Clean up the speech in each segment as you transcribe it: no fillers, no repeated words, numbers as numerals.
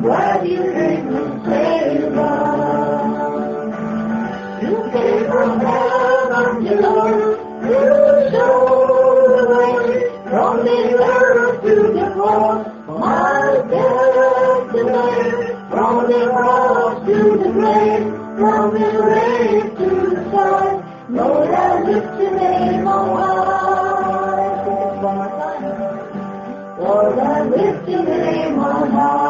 glad you came to save us. You came from heaven to earth to show the way from the earth to the cross. My destiny, from the cross to the grave, from the grave to the sky. Lord, I lift your name on high. One more time. Lord, I lift your name on high.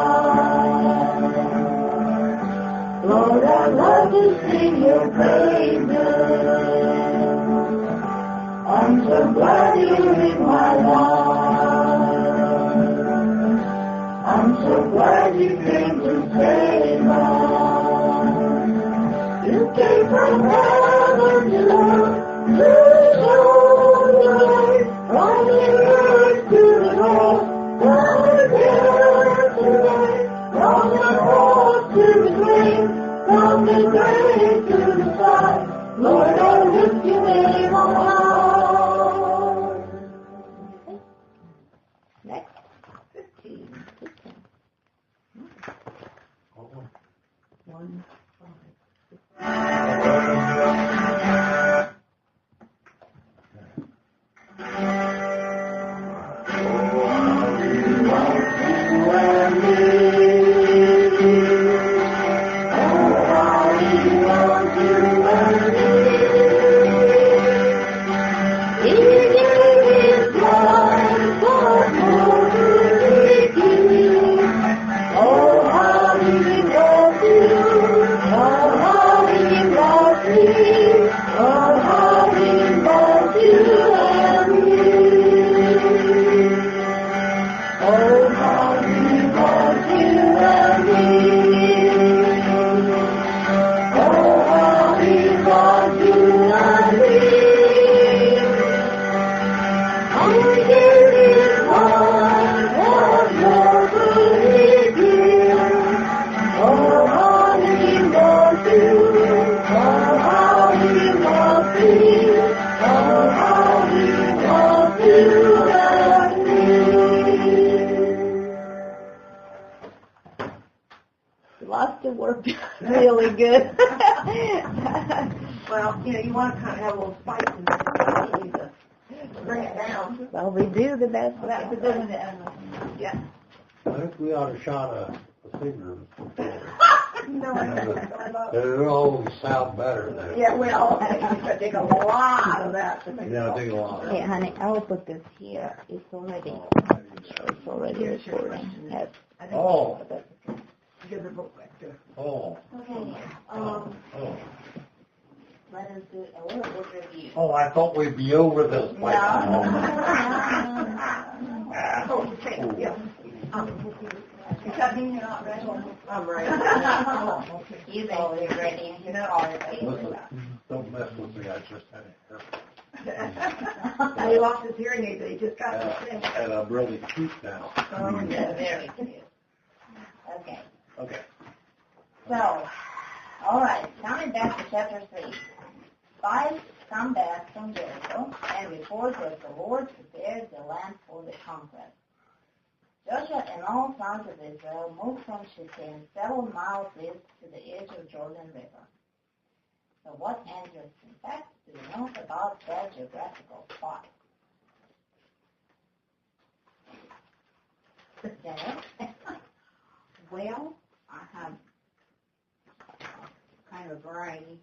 Lord, I love to sing your praises. I'm so glad you're in my life. I'm so glad you came to save us. You came from heaven to earth to show the way from the earth to the cross. From the death to life, from the cross to the grave, from the grave to the sky. Lord, I lift your name on high. Next. 15. 1, really good. Well, you want to kind of have a little spice and you need to bring it down. Well, we do the best. That's a good one. Yeah. I think we ought to shot a singer. No, It'll always sound better than. yeah, well, it take a lot of that to make Yeah, it'll take a lot. Okay, honey, I will put this here. It's already recording. Yes. Oh. Give the book back to her. Oh. Okay. Let us do a little book review. Oh, I thought we'd be over this by now. Oh, okay, yeah. Because you're not ready. I'm ready. You better be ready. You know all Listen, don't mess with me. I just had a haircut. He lost his hearing aid, but he just got the thing. And I'm really cute now. Very good. Okay. Okay. So, all right, coming back to chapter 3. 5 come back from Jericho and report that the Lord prepared the land for the conquest. Joshua and all sons of Israel moved from Shittim several miles east to the edge of Jordan River. So what interesting facts do you know about that geographical spot? Well, I have kind of a variety.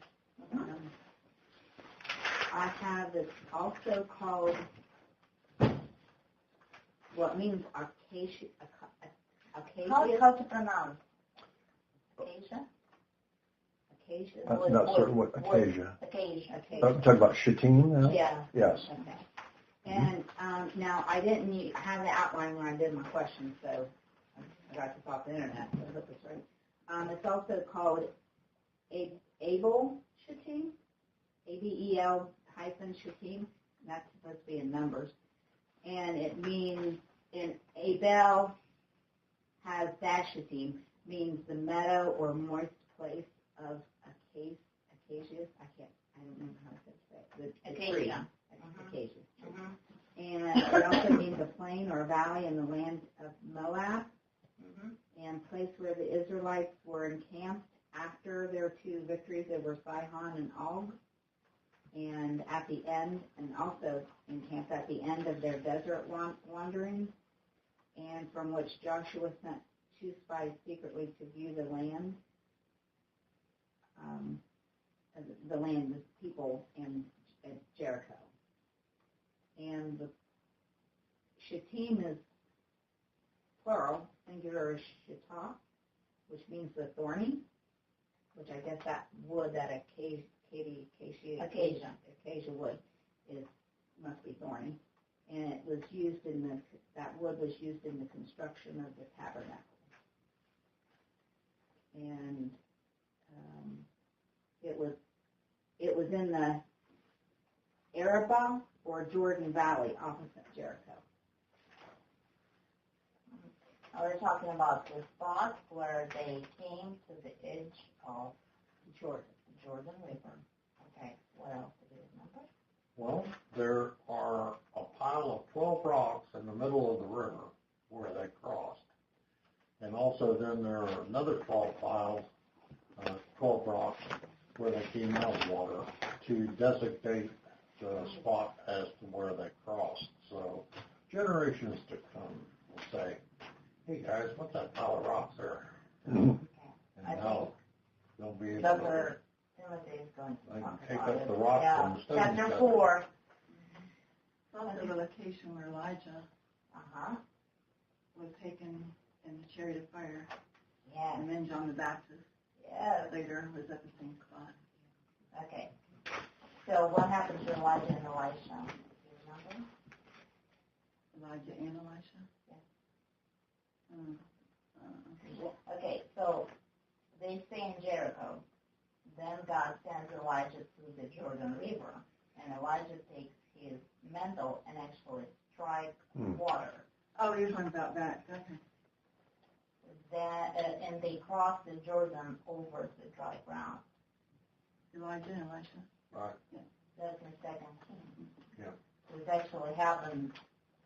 I have it's also called what means acacia. How to pronounce? Acacia? Acacia? I'm not certain what acacia. Acacia. Talking about Shittim now? Yeah. Yes. Okay. And now I didn't have the outline when I did my questions, so I got this off the internet. So I hope it's right. It's also called Abel Shittim, ABEL-Shittim. That's supposed to be in numbers, and it means in Abel has Shittim, means the meadow or moist place of acacias. I don't know how to say it. Acacia. Acacia. And it also means a plain or a valley in the land of Moab. and place where the Israelites were encamped after their two victories over Sihon and Og, and at the end, and also encamped at the end of their desert wanderings, and from which Joshua sent 2 spies secretly to view the land, the people in Jericho. And the Shittim is plural, singular is Shittah, which means the thorny, which I guess that wood that acacia wood must be thorny. And it was used that wood was used in the construction of the tabernacle. And it was in the Arabah or Jordan Valley opposite Jericho. Now we're talking about the spot where they came to the edge of Jordan River. Okay, what else do you remember? Well, there are a pile of 12 rocks in the middle of the river where they crossed. And also then there are another 12 piles, 12 rocks where they came out of water to designate the spot as to where they crossed. So generations to come will say, hey guys, what's that pile of rocks there? And now they'll be able to Timothy is going to they can talk take about up it. the rocks Yeah. from the stones. Chapter 4. It's also the location where Elijah Uh-huh. was taken in the chariot of fire, Yes. and then John the Baptist Yes. later was at the same spot. Okay. So what happened to Elijah and Elisha? Do you remember? Elijah and Elisha. Yeah. Okay, so they stay in Jericho. Then God sends Elijah to the Jordan River, and Elijah takes his mantle and actually strikes water. Oh, you're talking about that. Okay. And they cross the Jordan over the dry ground. Elijah and Elisha. Right. That's in 2 Kings. Yeah. Which actually happened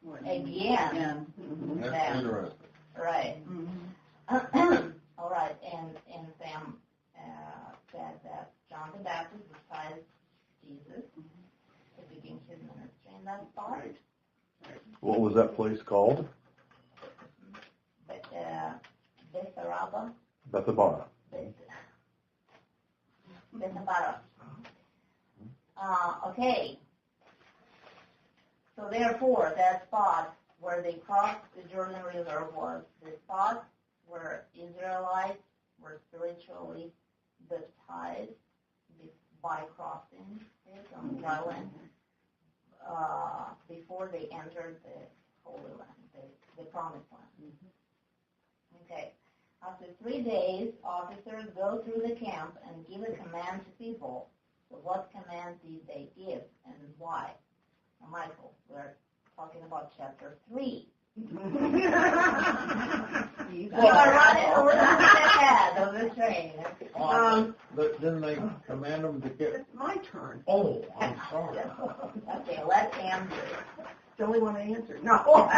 What? again. That's Yeah. interesting. Right. Mm-hmm. All right, and Sam said that John the Baptist baptized Jesus to begin his ministry in that spot. What was that place called? But Bethabara. Bethabara. Bethabara. Okay. So therefore, that spot where they crossed the Jordan River was the spot where Israelites were spiritually baptized by crossing it on dry land before they entered the Holy Land, the Promised Land. Okay. After 3 days, officers go through the camp and give a command to people. So what command did they give and why? Now, Michael, we're talking about chapter 3. You are running over the head of the train. But then they command them to get. It's my turn. Oh, I'm sorry. Okay, let Andrew. It's the only one I answered. No.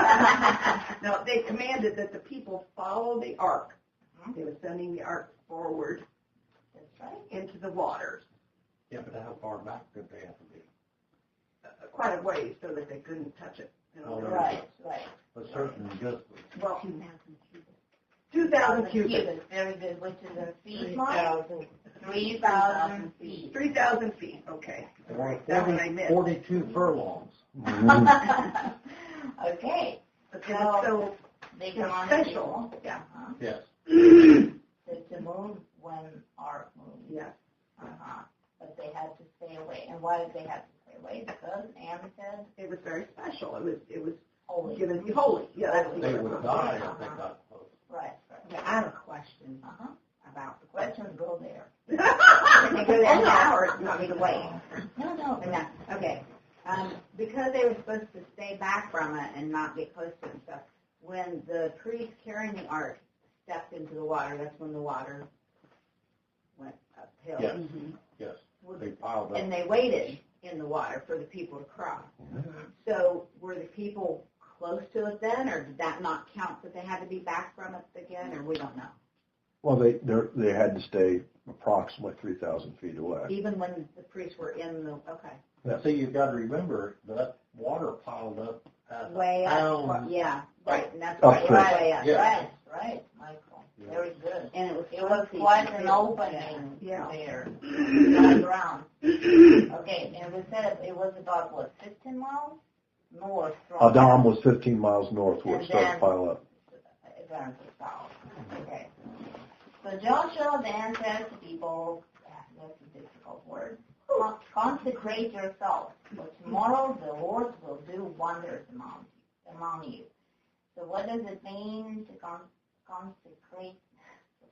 No, they commanded that the people follow the ark. They were sending the ark forward That's right. into the waters Yeah, but how far back did they have to be? quite a ways so that they couldn't touch it. You know. Right. A certain distance. Well, 2,000 2,000 cubits. Very good. Which is in feet, 3,000. 3,000 feet. 3,000 feet. Okay. Or That one I missed. 42 furlongs. Okay. Okay, so They it's come on special. Yeah. Yes. To move when ark moves. Yeah. But they had to stay away. And why did they have to stay away? Because Anne said It was very special. It was holy. given to be holy. Yeah, that's They the would die if they got close. Right. Okay, I have a question Uh-huh. about the Questions go there. They go there now, or you want me to wait? No. No. Okay. Because they were supposed to stay back from it and not get close to it and stuff, when the priest carrying the ark stepped into the water, that's when the water went uphill. Yes. Yes. They piled up. And they waited in the water for the people to cross. So were the people close to it then, or did that not count that they had to be back from it again, or we don't know? Well, they had to stay approximately 3,000 feet away. Even when the priests were in the, okay. Yeah. See, you've got to remember that water piled up at Way a up, pound. yeah, right, and that's Up right, there. way up. Yeah. Right, Michael. Yeah. Very good. And it was It was fuzzy. quite an opening Yeah. there, right around. Okay, and we said it was about, what, 15 miles north from... Adam was 15 miles north where it And started then- to pile up. Advance south. Okay. So Joshua then says to people, that's a difficult word, consecrate yourselves, for tomorrow the Lord will do wonders among you. So what does it mean to consecrate?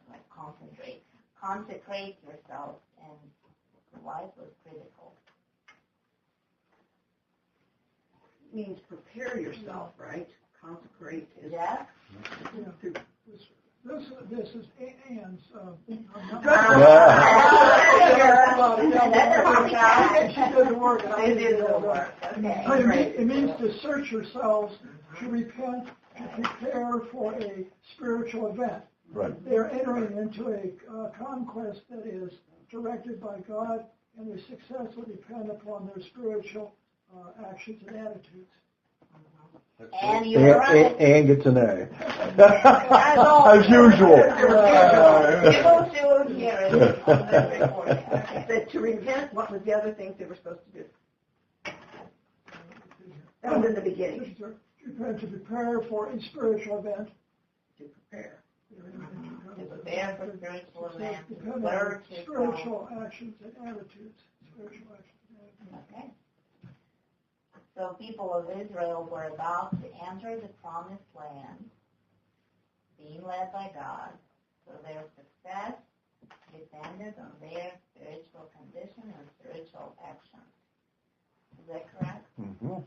Like concentrate. Consecrate yourself, and why it was critical. Means prepare yourself, right? Consecrate is Yeah? This is Ann's. That doesn't work. It didn't work. Okay. It means to search yourselves, to repent, to prepare for a spiritual event. Right. They're entering into a conquest that is directed by God, and their success will depend upon their spiritual actions and attitudes. And you're right. And gets an A. always. As usual. People should hear it on the recording. Okay. that to repent. What was the other things they were supposed to do? That was in the beginning. To prepare for a spiritual event. To prepare. To prepare for spiritual events, to Depend learn on to spiritual actions and attitudes. Spiritual actions and attitudes. Okay. So people of Israel were about to enter the promised land, being led by God. So their success depended on their spiritual condition and spiritual action. Is that correct? Mm-hmm.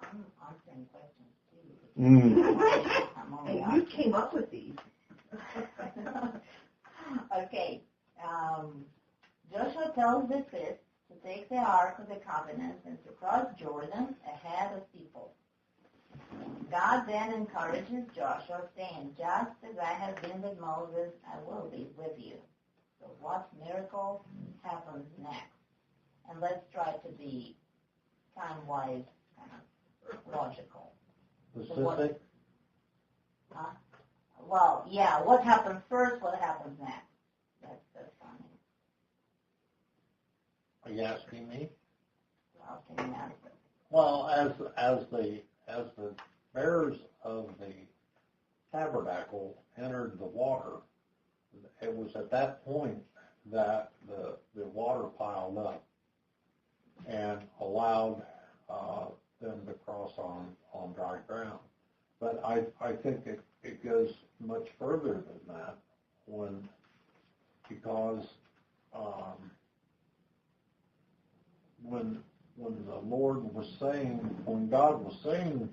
I'm answering questions too. I'm only And you came up with these. Okay. Joshua tells the priests to take the Ark of the Covenant and to cross Jordan ahead of people. God then encourages Joshua, saying, just as I have been with Moses, I will be with you. So what miracle happens next? And let's try to be time-wise kind of logical. Specific? Well, yeah, what happens first, what happens next? That's funny. Are you asking me? Well, can you answer? Well, as the bearers of the tabernacle entered the water, it was at that point that the water piled up and allowed them to cross on dry ground. But I think it goes much further than that because when the Lord was saying, when God was saying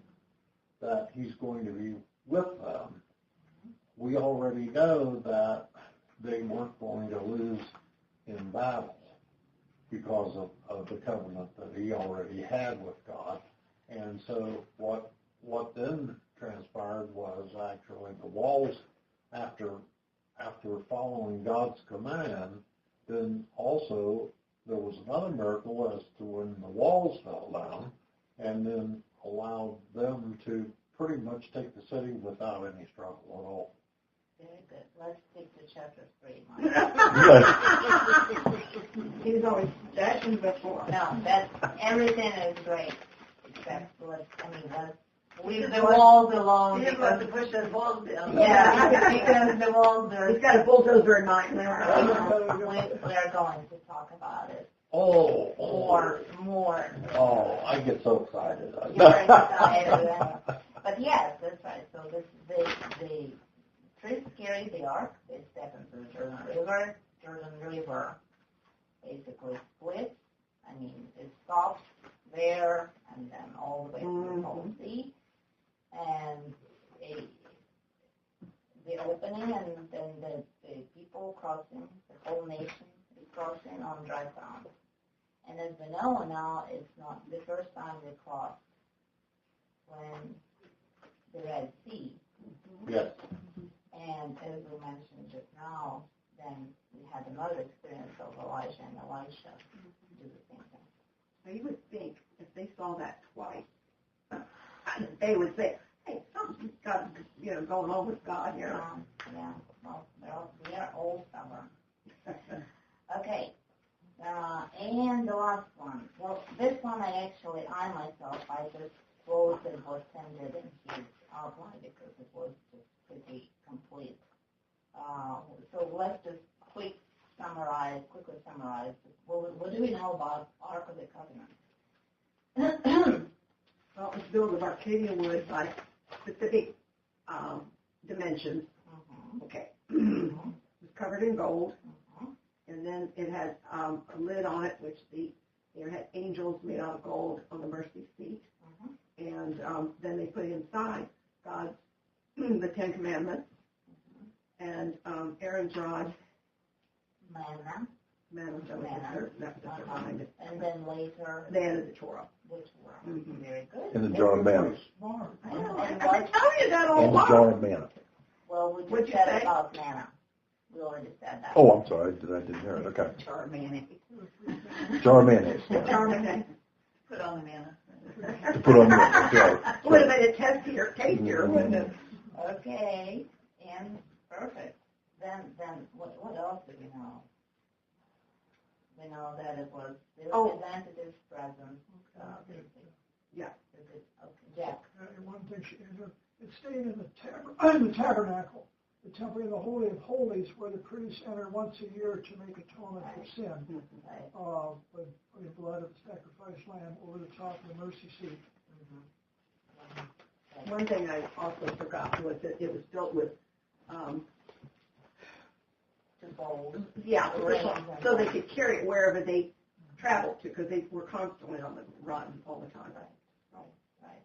that He's going to be with them, we already know that they weren't going to lose in battle because of the covenant that He already had with God. And so what then transpired was actually the walls, after following God's command, then also there was another miracle as to when the walls fell down and then allowed them to pretty much take the city without any struggle at all. Very good. Let's stick to chapter 3. He was always stashing before. No, everything is great, except leave the walls alone. He didn't want to push those walls down. Yeah, because the walls are... He's got a bulldozer in mind. We are going to talk about it Oh, more. Oh, I get so excited. You're excited. But yes, that's right. So the priests carry the ark. They step into the Jordan River. Jordan River basically splits. I mean, it stops there and then all the way to the Whole Sea. And the opening and then the people crossing, the whole nation is crossing on dry ground. And as we know now, it's not the first time they crossed they would say, hey, something's got, going on with God here. Yeah. Well, we are all stubborn. Okay. And the last one. Well, this one I myself, I just wrote and was sent it in his outline because it was just pretty complete. So let's just quickly summarize. What do we know about Ark of the Covenant? Well, it's built of Arcadia wood by specific dimensions. Okay. It's covered in gold. And then it has a lid on it, which there had angels made out of gold on the mercy seat. And then they put inside God's, the Ten Commandments, and Aaron's rod. Manna. That's behind it. And then later, they added the Torah. Very good. And the jar of manna. I tell you that all And the jar of manna. Well, we What'd just you said say? about manna. We already said that. Oh, I'm sorry, I didn't hear it. Okay. Jar of mayonnaise. Jar of mayonnaise. Jar of mayonnaise. Put on the manna. To put on the jar. Would have been a tastier, wouldn't it? Okay, and perfect. Then what else do we know? We know that it was the representative presence. Yeah. Jack. And one thing, it stayed in the tabernacle, the temple in the Holy of Holies, where the priests enter once a year to make atonement for sin. With the blood of the sacrifice lamb over the top of the mercy seat. One thing I also forgot was that it was built with, so they could carry it wherever they traveled to, because they were constantly on the run all the time. Right.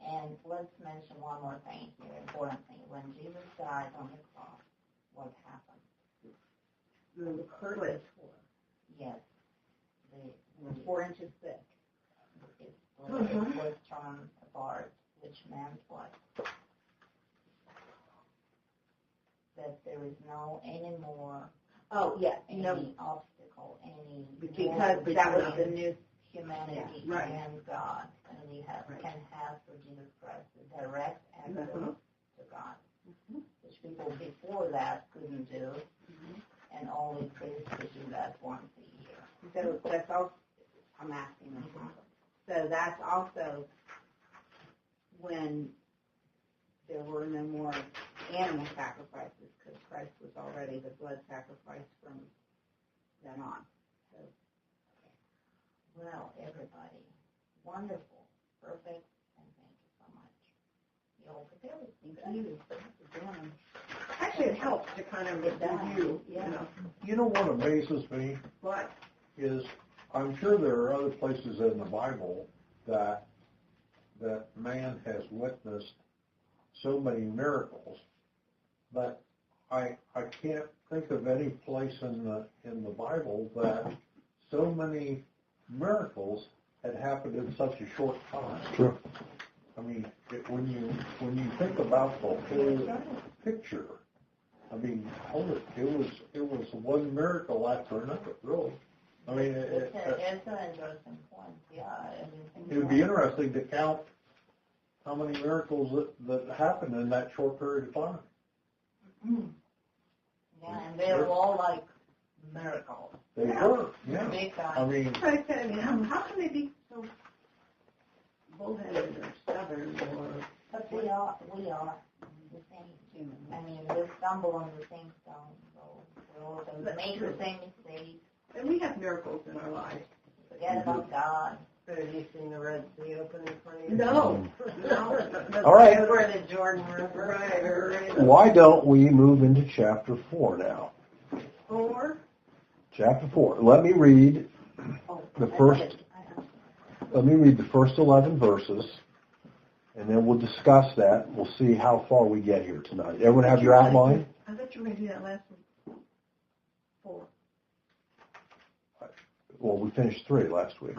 And let's mention one more thing here, important thing. When Jesus died on the cross, what happened? The curtain. Yes. The 4 inches thick. It was torn apart, which meant what? That there is no anymore any obstacle, because that was the new humanity and God, and we can have through Jesus Christ a direct access to God, which people before that couldn't do, and only priests could do that once a year. So that's also, I'm asking this. So that's also when there were no more animal sacrifices, because Christ was already the blood sacrifice from then on. So, well, everybody, wonderful, perfect, and thank you so much. You all prepared. thank you for doing them. Actually, it helps to kind of review, You know what amazes me What? is I'm sure there are other places in the Bible that man has witnessed so many miracles, but I can't think of any place in the Bible that so many miracles had happened in such a short time. True. I mean, when you think about the whole picture, I mean, it was one miracle after another, really. I mean, It's an interesting point, it would be interesting to count how many miracles that happened in that short period of time. Yeah, and they were all like miracles. They were, yeah. Big time. I mean, How can they be so bullheaded or stubborn or... But we are the same human. I mean, we stumble on the same stone, so we all make the same mistakes. And we have miracles in our lives. Forget about God. But have you seen the Red Sea open in front of you? No. All right. That's where the Jordan River. Right. Why don't we move into chapter 4 now? 4? Chapter 4. Let me read the first 11 verses, and then we'll discuss that. We'll see how far we get here tonight. Everyone have your outline? I thought you were going to do that last week. 4. Well, we finished 3 last week.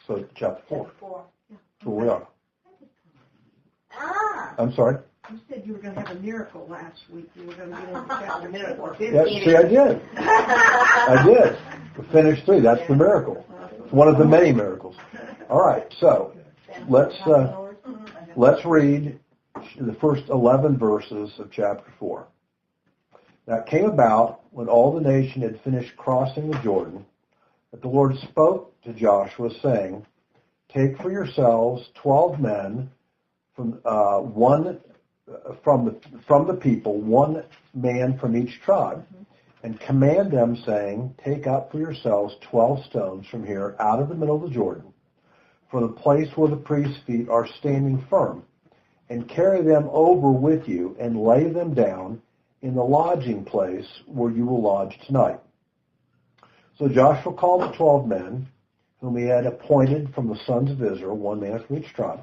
So chapter 4. 4. So we are. Ah! I'm sorry? You said you were going to have a miracle last week. You were going to get into chapter 4. Yeah, see, I did. I did. We finished 3. That's the miracle. It's one of the many miracles. All right, so let's Let's read the first 11 verses of chapter 4. Now it came about, when all the nation had finished crossing the Jordan, that the Lord spoke to Joshua, saying, Take for yourselves 12 men from the people, one man from each tribe, and command them, saying, Take up for yourselves 12 stones from here out of the middle of the Jordan, from the place where the priest's feet are standing firm, and carry them over with you, and lay them down in the lodging place where you will lodge tonight. So Joshua called the 12 men, whom he had appointed from the sons of Israel, one man from each tribe.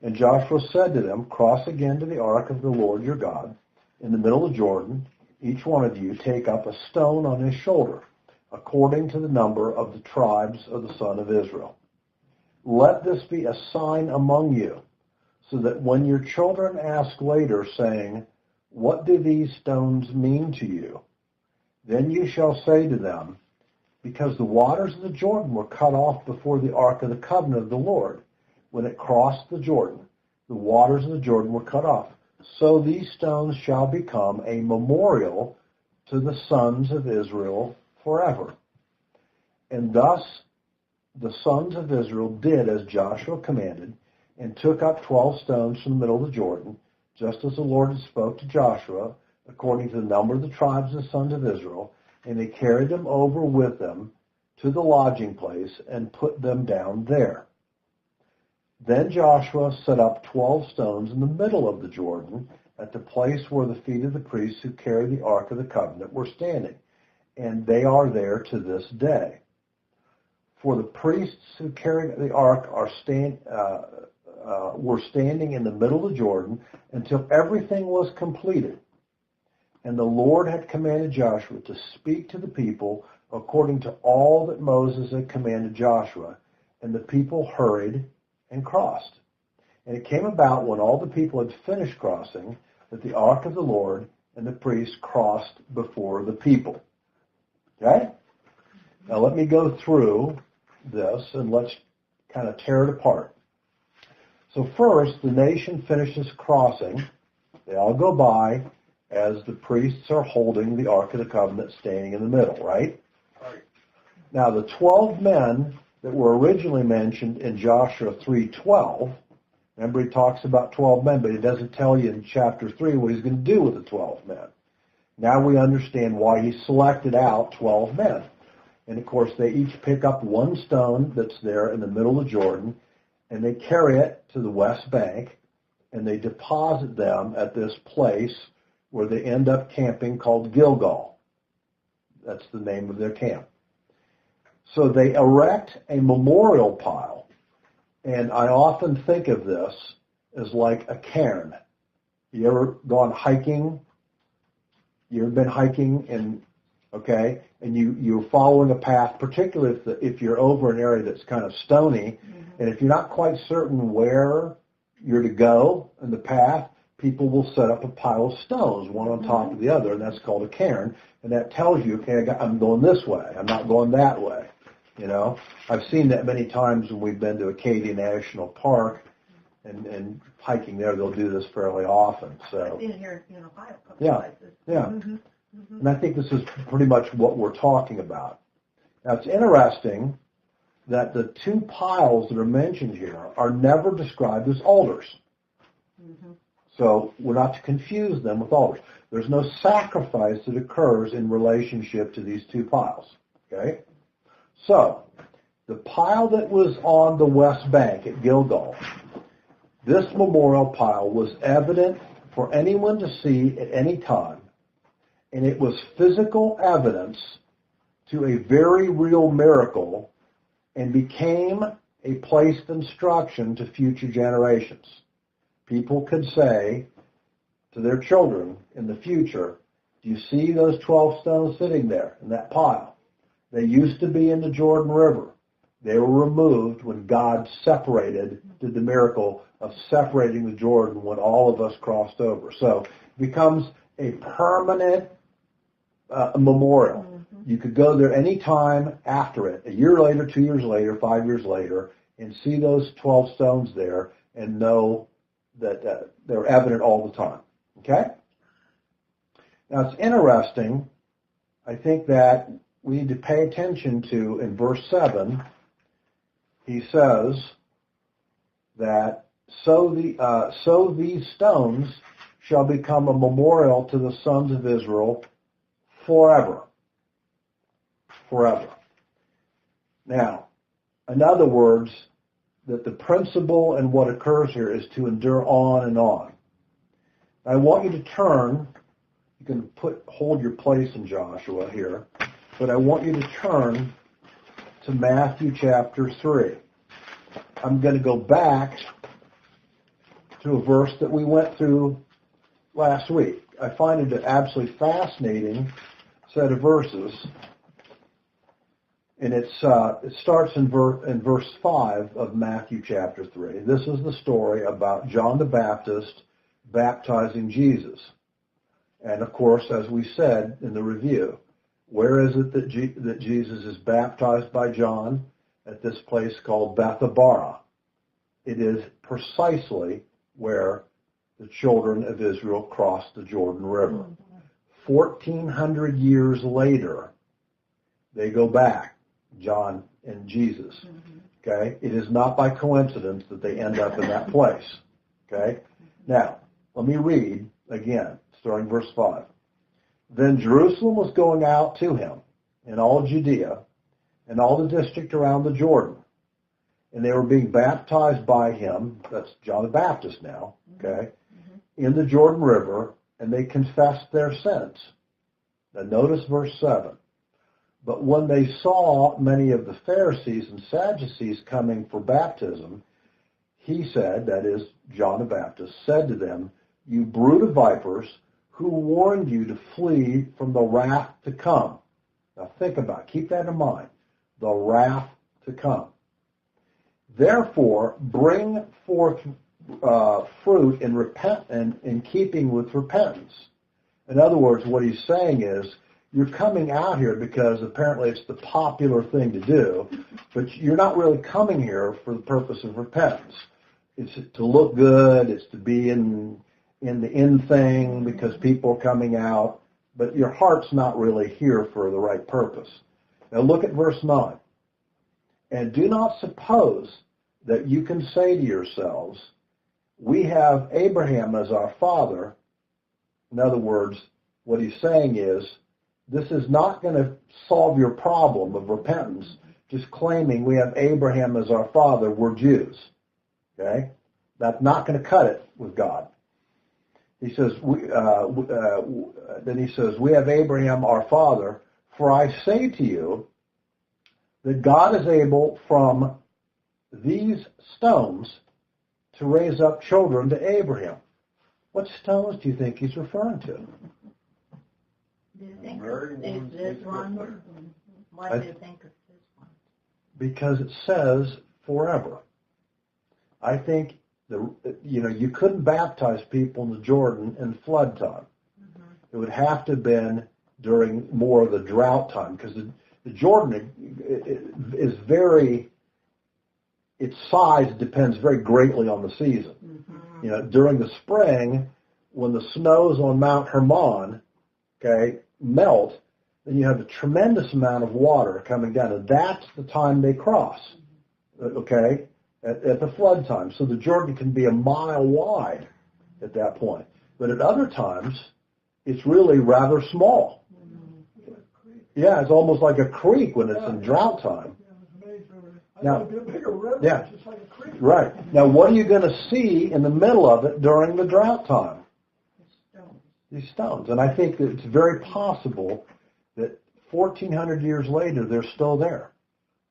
And Joshua said to them, Cross again to the ark of the Lord your God, in the middle of Jordan. Each one of you take up a stone on his shoulder, according to the number of the tribes of the son of Israel. Let this be a sign among you, so that when your children ask later, saying, What do these stones mean to you? Then you shall say to them, Because the waters of the Jordan were cut off before the ark of the covenant of the Lord. When it crossed the Jordan, the waters of the Jordan were cut off. So these stones shall become a memorial to the sons of Israel forever. And thus the sons of Israel did as Joshua commanded, and took up 12 stones from the middle of the Jordan, just as the Lord had spoke to Joshua, according to the number of the tribes of the sons of Israel, and they carried them over with them to the lodging place, and put them down there. Then Joshua set up 12 stones in the middle of the Jordan, at the place where the feet of the priests who carried the Ark of the Covenant were standing, and they are there to this day. For the priests who carried the Ark were standing in the middle of the Jordan until everything was completed. And the Lord had commanded Joshua to speak to the people according to all that Moses had commanded Joshua, and the people hurried and crossed. And it came about, when all the people had finished crossing, that the ark of the Lord and the priests crossed before the people. Okay? Now let me go through this, and let's kind of tear it apart. So first, the nation finishes crossing. They all go by as the priests are holding the Ark of the Covenant standing in the middle, right? Right. Now the 12 men that were originally mentioned in Joshua 3:12. Remember, he talks about 12 men, but he doesn't tell you in chapter 3 what he's going to do with the 12 men. Now we understand why he selected out 12 men. And of course, they each pick up one stone that's there in the middle of Jordan, and they carry it to the west bank, and they deposit them at this place where they end up camping called Gilgal. That's the name of their camp. So they erect a memorial pile, and I often think of this as like a cairn. You ever gone hiking? You ever been hiking and you're following a path, particularly if you're over an area that's kind of stony, and if you're not quite certain where you're to go in the path, people will set up a pile of stones, one on top of the other, and that's called a cairn, and that tells you, okay, I'm going this way, I'm not going that way. You know, I've seen that many times when we've been to Acadia National Park and hiking there. They'll do this fairly often. So I've been here in Ohio a couple places. Yeah. And I think this is pretty much what we're talking about. Now, it's interesting that the two piles that are mentioned here are never described as altars. So we're not to confuse them with altars. There's no sacrifice that occurs in relationship to these two piles. Okay? So, the pile that was on the west bank at Gilgal, this memorial pile was evident for anyone to see at any time, and it was physical evidence to a very real miracle, and became a place of instruction to future generations. People could say to their children in the future, do you see those 12 stones sitting there in that pile? They used to be in the Jordan River. They were removed when God did the miracle of separating the Jordan when all of us crossed over. So it becomes a permanent memorial. You could go there any time after it, a year later, 2 years later, 5 years later, and see those 12 stones there and know they're evident all the time. Okay? Now it's interesting, I think that we need to pay attention to, in verse 7, he says that, so these stones shall become a memorial to the sons of Israel forever. Forever. Now, in other words, that the principle and what occurs here is to endure on and on. I want you to turn, you can hold your place in Joshua here, but I want you to turn to Matthew chapter 3. I'm going to go back to a verse that we went through last week. I find it an absolutely fascinating set of verses. And it starts in verse 5 of Matthew chapter 3. This is the story about John the Baptist baptizing Jesus. And of course, as we said in the review, where is it that Jesus is baptized by John? At this place called Bethabara. It is precisely where the children of Israel crossed the Jordan River. 1,400 years later, they go back, John and Jesus. Okay? It is not by coincidence that they end up in that place. Okay? Now, let me read again, starting verse 5. Then Jerusalem was going out to him, and all Judea, and all the district around the Jordan. And they were being baptized by him, that's John the Baptist now, okay, in the Jordan River, and they confessed their sins. Now notice verse 7. But when they saw many of the Pharisees and Sadducees coming for baptism, he said, that is, John the Baptist, said to them, you brood of vipers, who warned you to flee from the wrath to come? Now think about it. Keep that in mind. The wrath to come. Therefore, bring forth fruit in keeping with repentance. In other words, what he's saying is, you're coming out here because apparently it's the popular thing to do, but you're not really coming here for the purpose of repentance. It's to look good, it's to be in the in thing because people are coming out, but your heart's not really here for the right purpose. Now look at verse 9. And do not suppose that you can say to yourselves, we have Abraham as our father. In other words, what he's saying is, this is not going to solve your problem of repentance, just claiming we have Abraham as our father, we're Jews. Okay? That's not going to cut it with God. He says, then he says, we have Abraham our father, for I say to you that God is able from these stones to raise up children to Abraham. What stones do you think he's referring to? Do you think it's this one? Why do you think it's this one? Because it says forever. I think you couldn't baptize people in the Jordan in flood time. It would have to have been during more of the drought time, because the Jordan is its size depends very greatly on the season. During the spring, when the snows on Mount Hermon, melt, then you have a tremendous amount of water coming down, and that's the time they cross. At the flood time. So the Jordan can be a mile wide at that point. But at other times, it's really rather small. Yeah, it's almost like a creek when it's in drought time. Now, yeah, right. Now, what are you going to see in the middle of it during the drought time? These stones. And I think that it's very possible that 1,400 years later, they're still there.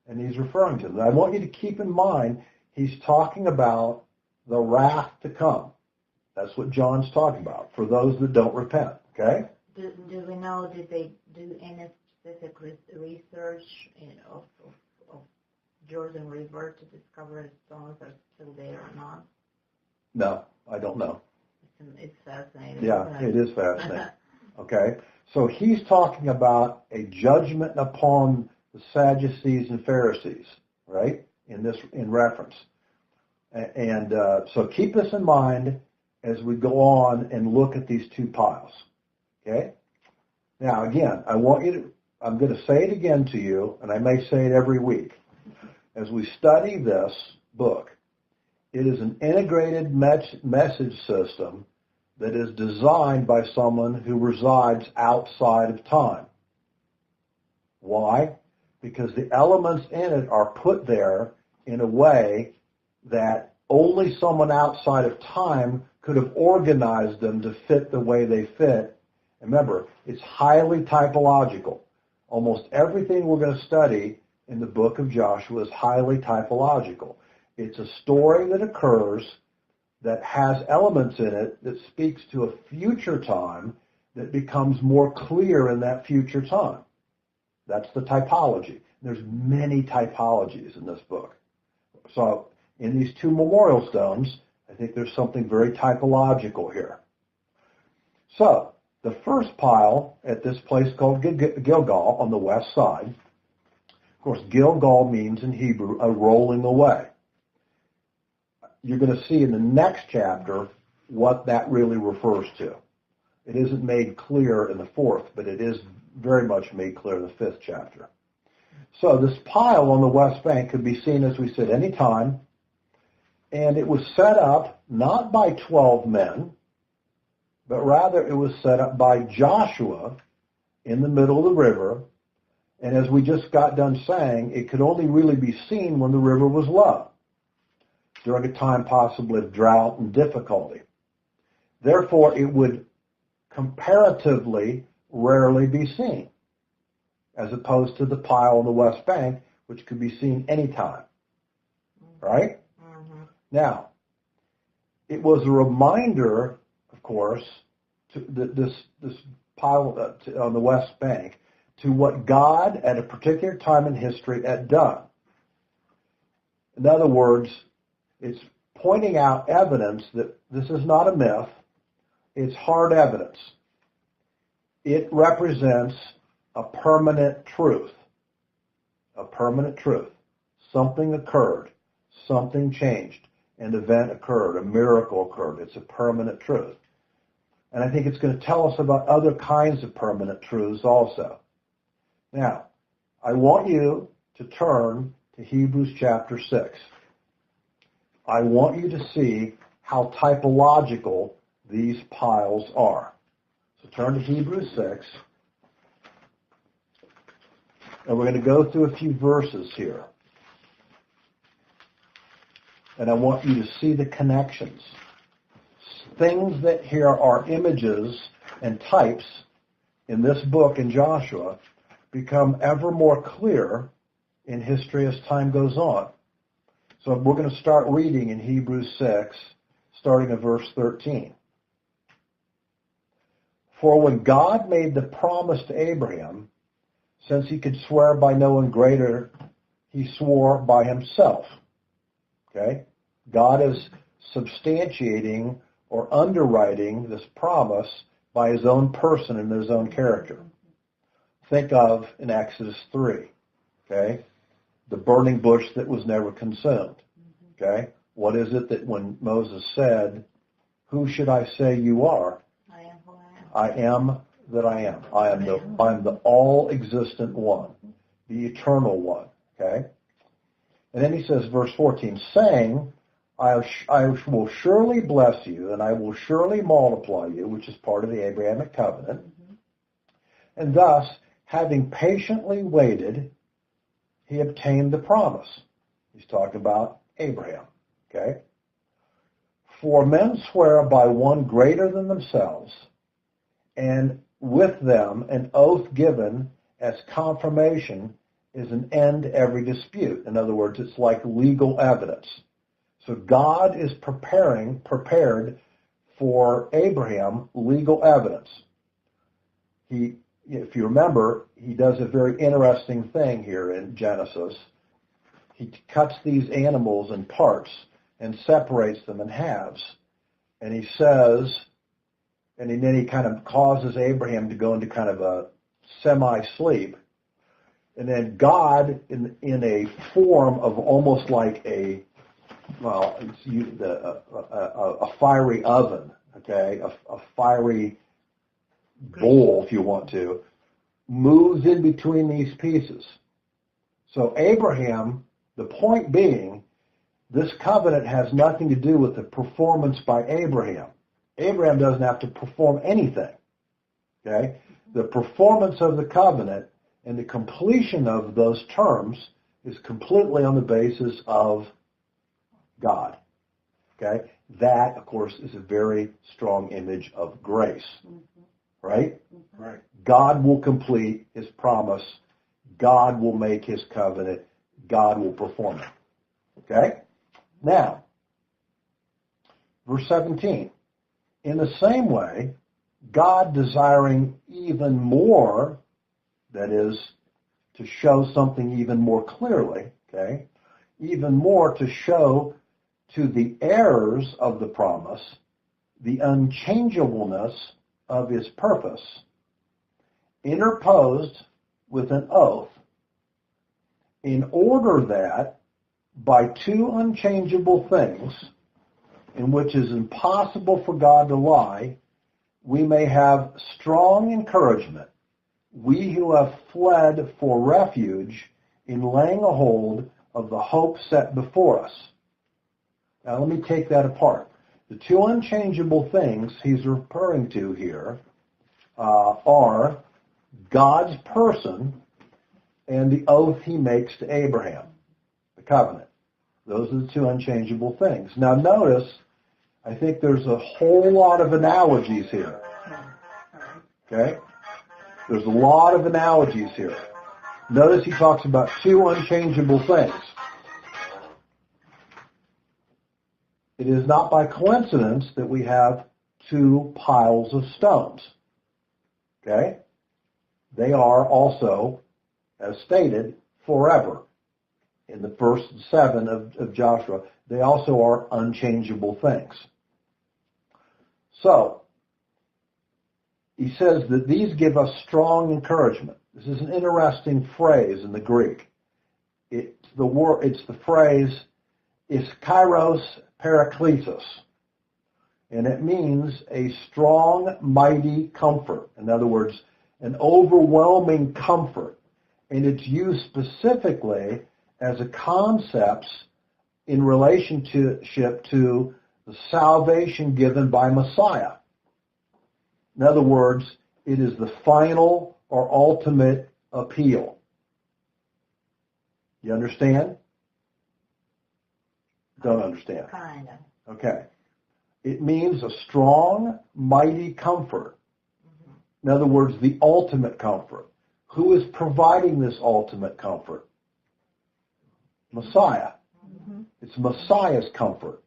And he's referring to them. I want you to keep in mind, he's talking about the wrath to come. That's what John's talking about, for those that don't repent, okay? Do we know, did they do any specific research of Jordan River to discover if stones are still there or not? No, I don't know. It's fascinating. Yeah, it is fascinating. Okay? So he's talking about a judgment upon the Sadducees and Pharisees, right? In reference. And so keep this in mind as we go on and look at these two piles. Okay? Now, again, I'm going to say it again to you, and I may say it every week. As we study this book, it is an integrated message system that is designed by someone who resides outside of time. Why? Because the elements in it are put there in a way that only someone outside of time could have organized them to fit the way they fit. And remember, it's highly typological. Almost everything we're going to study in the book of Joshua is highly typological. It's a story that occurs that has elements in it that speaks to a future time that becomes more clear in that future time. That's the typology. There's many typologies in this book. So in these two memorial stones, I think there's something very typological here. So the first pile at this place called Gilgal on the west side, of course, Gilgal means in Hebrew a rolling away. You're going to see in the next chapter what that really refers to. It isn't made clear in the fourth, but it is very much made clear in the fifth chapter. So this pile on the west bank could be seen, as we said, any time, and it was set up not by 12 men, but rather it was set up by Joshua in the middle of the river, and as we just got done saying, it could only really be seen when the river was low, during a time possibly of drought and difficulty. Therefore, it would comparatively rarely be seen, as opposed to the pile on the west bank, which could be seen anytime. Right? Mm-hmm. Now, it was a reminder, of course, to this pile on the west bank, to what God at a particular time in history had done. In other words, it's pointing out evidence that this is not a myth. It's hard evidence. It represents a permanent truth. A permanent truth. Something occurred. Something changed. An event occurred. A miracle occurred. It's a permanent truth. And I think it's going to tell us about other kinds of permanent truths also. Now, I want you to turn to Hebrews chapter 6. I want you to see how typological these piles are. So turn to Hebrews 6. And we're going to go through a few verses here. And I want you to see the connections. Things that here are images and types in this book in Joshua become ever more clear in history as time goes on. So we're going to start reading in Hebrews 6, starting at verse 13. For when God made the promise to Abraham, since he could swear by no one greater, he swore by himself. Okay? God is substantiating or underwriting this promise by his own person and his own character. Think of in Exodus 3, okay? The burning bush that was never consumed, okay? What is it that when Moses said, who should I say you are? I am who I am that I am. I am the all-existent one, the eternal one, okay? And then he says, verse 14, saying, I will surely bless you, and I will surely multiply you, which is part of the Abrahamic covenant. Mm-hmm. And thus, having patiently waited, he obtained the promise. He's talking about Abraham, okay? For men swear by one greater than themselves, and with them an oath given as confirmation is an end to every dispute. In other words, it's like legal evidence. So God is prepared for Abraham legal evidence. If you remember, he does a very interesting thing here in Genesis. He cuts these animals in parts and separates them in halves. And he says, and then he kind of causes Abraham to go into kind of a semi-sleep. And then God, in a form of almost like a well, it's a fiery oven, okay, a fiery bowl, if you want to, moves in between these pieces. So Abraham, the point being, this covenant has nothing to do with the performance by Abraham. Abraham doesn't have to perform anything. Okay? The performance of the covenant and the completion of those terms is completely on the basis of God. Okay? That, of course, is a very strong image of grace. Right? Right. God will complete his promise. God will make his covenant. God will perform it. Okay? Now, verse 17. In the same way, God desiring even more, that is, to show something even more clearly, okay, even more to show to the heirs of the promise the unchangeableness of his purpose, interposed with an oath, in order that by two unchangeable things, in which it is impossible for God to lie, we may have strong encouragement, we who have fled for refuge in laying a hold of the hope set before us. Now let me take that apart. The two unchangeable things he's referring to here are God's person and the oath he makes to Abraham, the covenant. Those are the two unchangeable things. Now notice, I think there's a whole lot of analogies here. Okay? There's a lot of analogies here. Notice he talks about two unchangeable things. It is not by coincidence that we have two piles of stones. Okay? They are also, as stated, forever. In the first 7 of Joshua, they also are unchangeable things. So, he says that these give us strong encouragement. This is an interesting phrase in the Greek. It's the phrase iskairos parakletos, and it means a strong, mighty comfort. In other words, an overwhelming comfort, and it's used specifically as a concept in relationship to the salvation given by Messiah. In other words, it is the final or ultimate appeal. You understand? Don't understand? Kind of. Okay. It means a strong, mighty comfort. In other words, the ultimate comfort. Who is providing this ultimate comfort? Messiah. It's Messiah's comfort.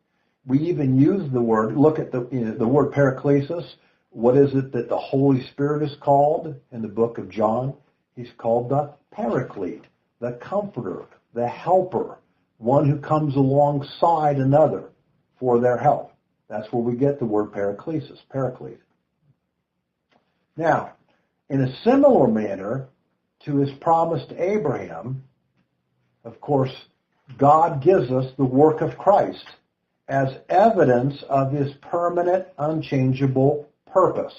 We even use the word, look at the word parakletos. What is it that the Holy Spirit is called in the book of John? He's called the Paraclete, the comforter, the helper, one who comes alongside another for their help. That's where we get the word parakletos, paraclete. Now, in a similar manner to his promise to Abraham, of course, God gives us the work of Christ as evidence of his permanent, unchangeable purpose.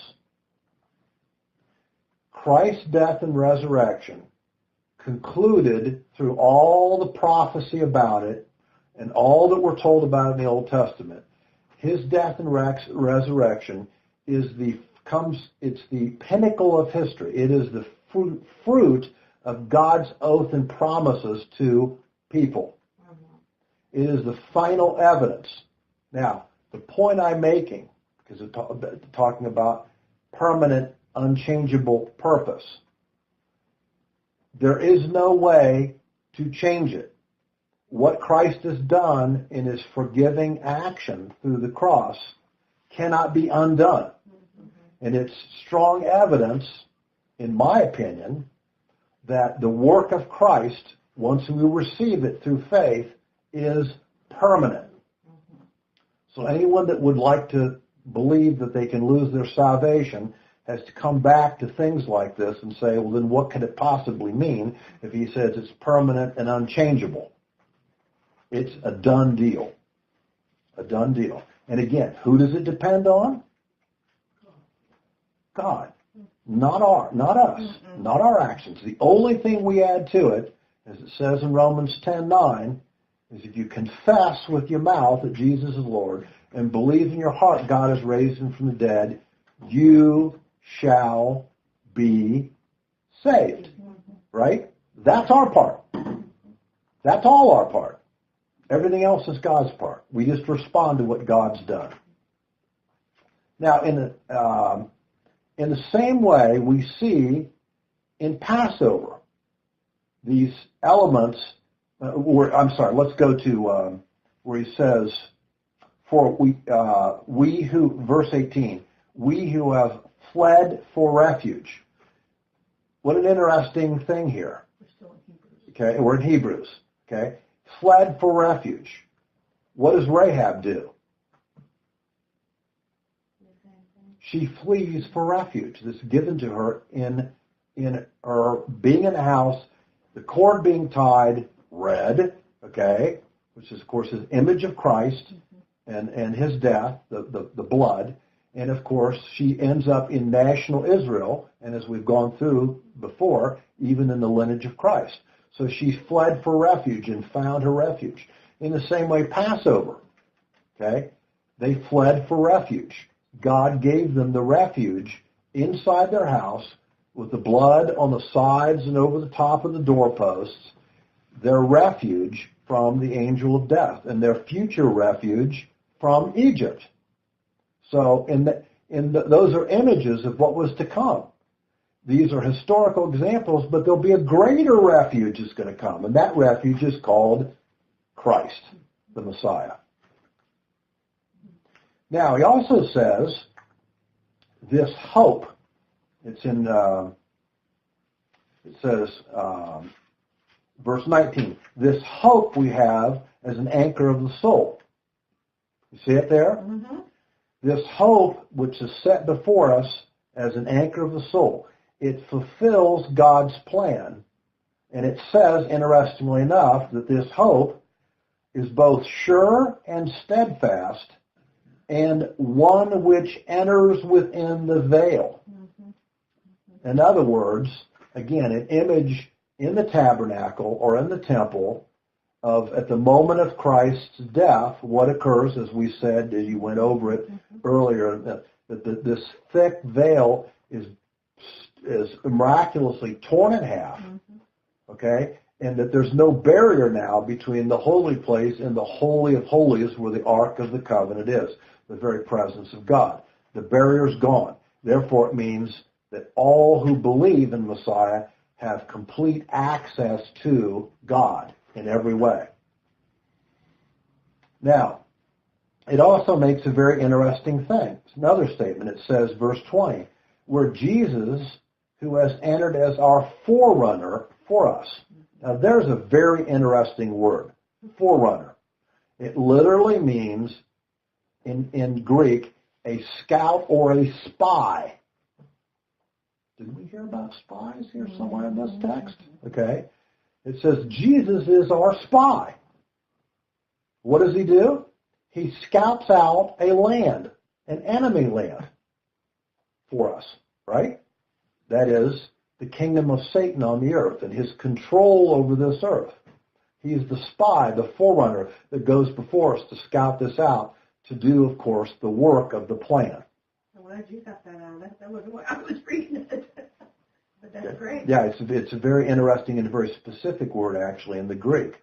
Christ's death and resurrection concluded through all the prophecy about it and all that we're told about in the Old Testament. His death and resurrection is it's the pinnacle of history. It is the fruit of God's oath and promises to people. It is the final evidence. Now, the point I'm making, because it's talking about permanent, unchangeable purpose, there is no way to change it. What Christ has done in his forgiving action through the cross cannot be undone. And it's strong evidence, in my opinion, that the work of Christ, once we receive it through faith, is permanent. So anyone that would like to believe that they can lose their salvation has to come back to things like this and say, well, then what could it possibly mean if he says it's permanent and unchangeable? It's a done deal. A done deal. And again, who does it depend on? God. Not us, not our actions. The only thing we add to it, as it says in Romans 10:9, is if you confess with your mouth that Jesus is Lord and believe in your heart God has raised him from the dead, you shall be saved. Right? That's our part. That's all our part. Everything else is God's part. We just respond to what God's done. Now, in the same way, we see in Passover these elements. Let's go to where he says, "For we who," verse 18, "we who have fled for refuge." What an interesting thing here. Okay, we're in Hebrews. Okay, fled for refuge. What does Rahab do? She flees for refuge that's given to her in her being in the house, the cord being tied, red, okay, which is, of course, his image of Christ and his death, the blood. And, of course, she ends up in national Israel, and as we've gone through before, even in the lineage of Christ. So she fled for refuge and found her refuge. In the same way, Passover, okay, they fled for refuge. God gave them the refuge inside their house with the blood on the sides and over the top of the doorposts, their refuge from the angel of death and their future refuge from Egypt. So those are images of what was to come. These are historical examples, but there'll be a greater refuge that's going to come, and that refuge is called Christ, the Messiah. Now, he also says this hope. It's in, it says, verse 19, this hope we have as an anchor of the soul. You see it there? Mm-hmm. This hope which is set before us as an anchor of the soul. It fulfills God's plan. And it says, interestingly enough, that this hope is both sure and steadfast, and one which enters within the veil. Mm-hmm. In other words, again, an image in the tabernacle or in the temple of, at the moment of Christ's death, what occurs, as we said, as you went over it earlier, that this thick veil is miraculously torn in half, okay? And that there's no barrier now between the holy place and the Holy of Holies where the Ark of the Covenant is, the very presence of God. The barrier's gone. Therefore, it means that all who believe in Messiah have complete access to God in every way. Now, it also makes a very interesting thing. It's another statement. It says, verse 20, where Jesus, who has entered as our forerunner for us. Now, there's a very interesting word, forerunner. It literally means, in Greek, a scout or a spy. Did we hear about spies here somewhere in this text? Okay. It says Jesus is our spy. What does he do? He scouts out a land, an enemy land for us, right? That is the kingdom of Satan on the earth and his control over this earth. He's the spy, the forerunner that goes before us to scout this out, to do, of course, the work of the plan. I'm glad you got that out. That wasn't what I was reading it. But that's great. Yeah, it's a very interesting and a very specific word, actually, in the Greek.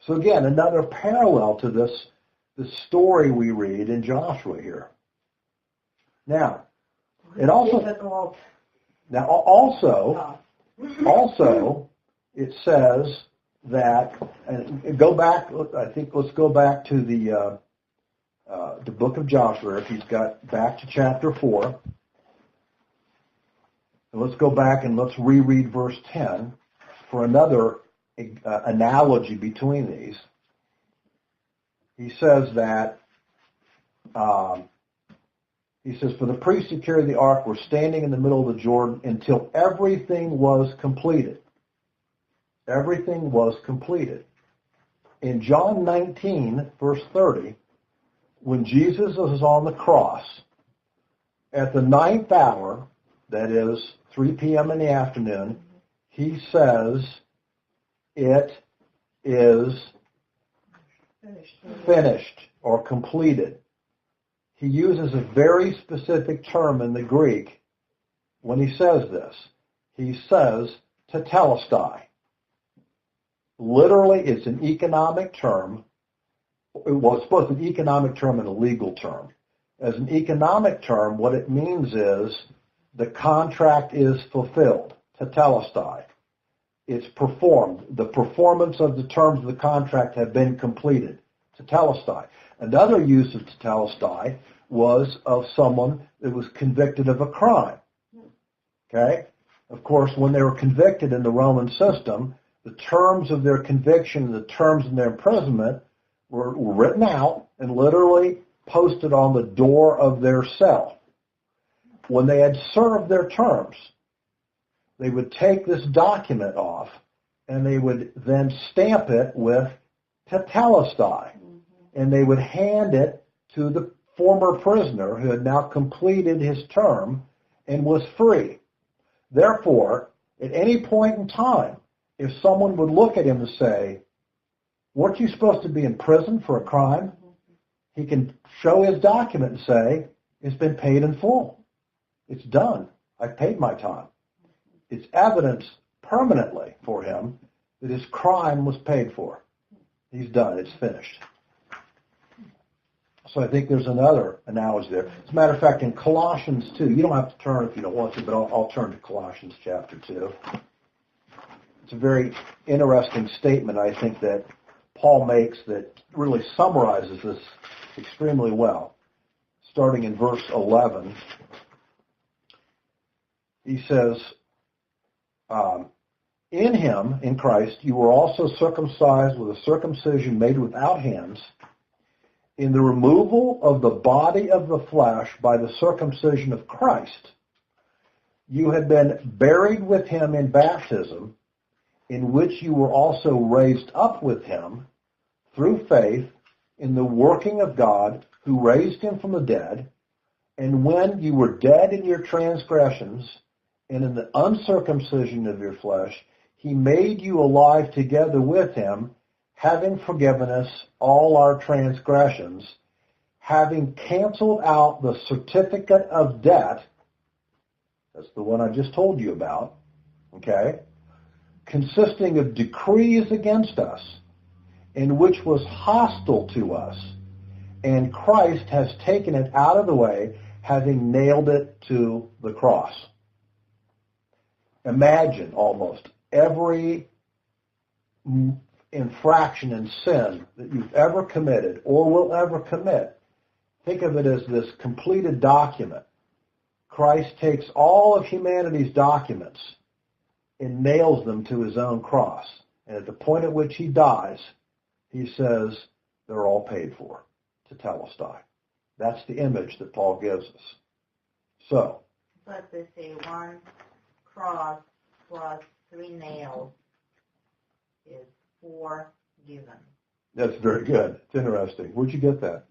So again, another parallel to this story we read in Joshua here. Now, it also it says that, and go back. I think let's go back to the book of Joshua. If he's got back to chapter 4, and let's go back and let's reread verse 10 for another analogy between these. He says that, he says, for the priests who carried the ark were standing in the middle of the Jordan until everything was completed. Everything was completed. In John 19, verse 30, when Jesus is on the cross, at the 9th hour, that is 3 p.m. in the afternoon, he says, it is finished or completed. He uses a very specific term in the Greek when he says this. He says, tetelestai. Literally, it's an economic term. Well, it's both an economic term and a legal term. As an economic term, what it means is the contract is fulfilled, tetelestai. It's performed. The performance of the terms of the contract have been completed, tetelestai. Another use of tetelestai was of someone that was convicted of a crime. Okay? Of course, when they were convicted in the Roman system, the terms of their conviction, the terms of their imprisonment were written out and literally posted on the door of their cell. When they had served their terms, they would take this document off and they would then stamp it with tetelestai. And they would hand it to the former prisoner who had now completed his term and was free. Therefore, at any point in time, if someone would look at him and say, weren't you supposed to be in prison for a crime? He can show his document and say, it's been paid in full. It's done. I've paid my time. It's evidence permanently for him that his crime was paid for. He's done. It's finished. So I think there's another analogy there. As a matter of fact, in Colossians 2, you don't have to turn if you don't want to, but I'll turn to Colossians chapter 2. It's a very interesting statement, I think, that Paul makes that really summarizes this extremely well. Starting in verse 11, he says, in him, in Christ, you were also circumcised with a circumcision made without hands, in the removal of the body of the flesh by the circumcision of Christ. You had been buried with him in baptism, in which you were also raised up with him through faith in the working of God who raised him from the dead. And when you were dead in your transgressions and in the uncircumcision of your flesh, he made you alive together with him, having forgiven us all our transgressions, having canceled out the certificate of debt, that's the one I just told you about, okay, consisting of decrees against us, and which was hostile to us, and Christ has taken it out of the way, having nailed it to the cross. Imagine almost every infraction and sin that you've ever committed or will ever commit. Think of it as this completed document. Christ takes all of humanity's documents and nails them to his own cross. And at the point at which he dies, he says, they're all paid for, tetelestai. That's the image that Paul gives us. So. But they say one cross plus 3 nails is 4 given. That's very good. It's interesting. Where'd you get that?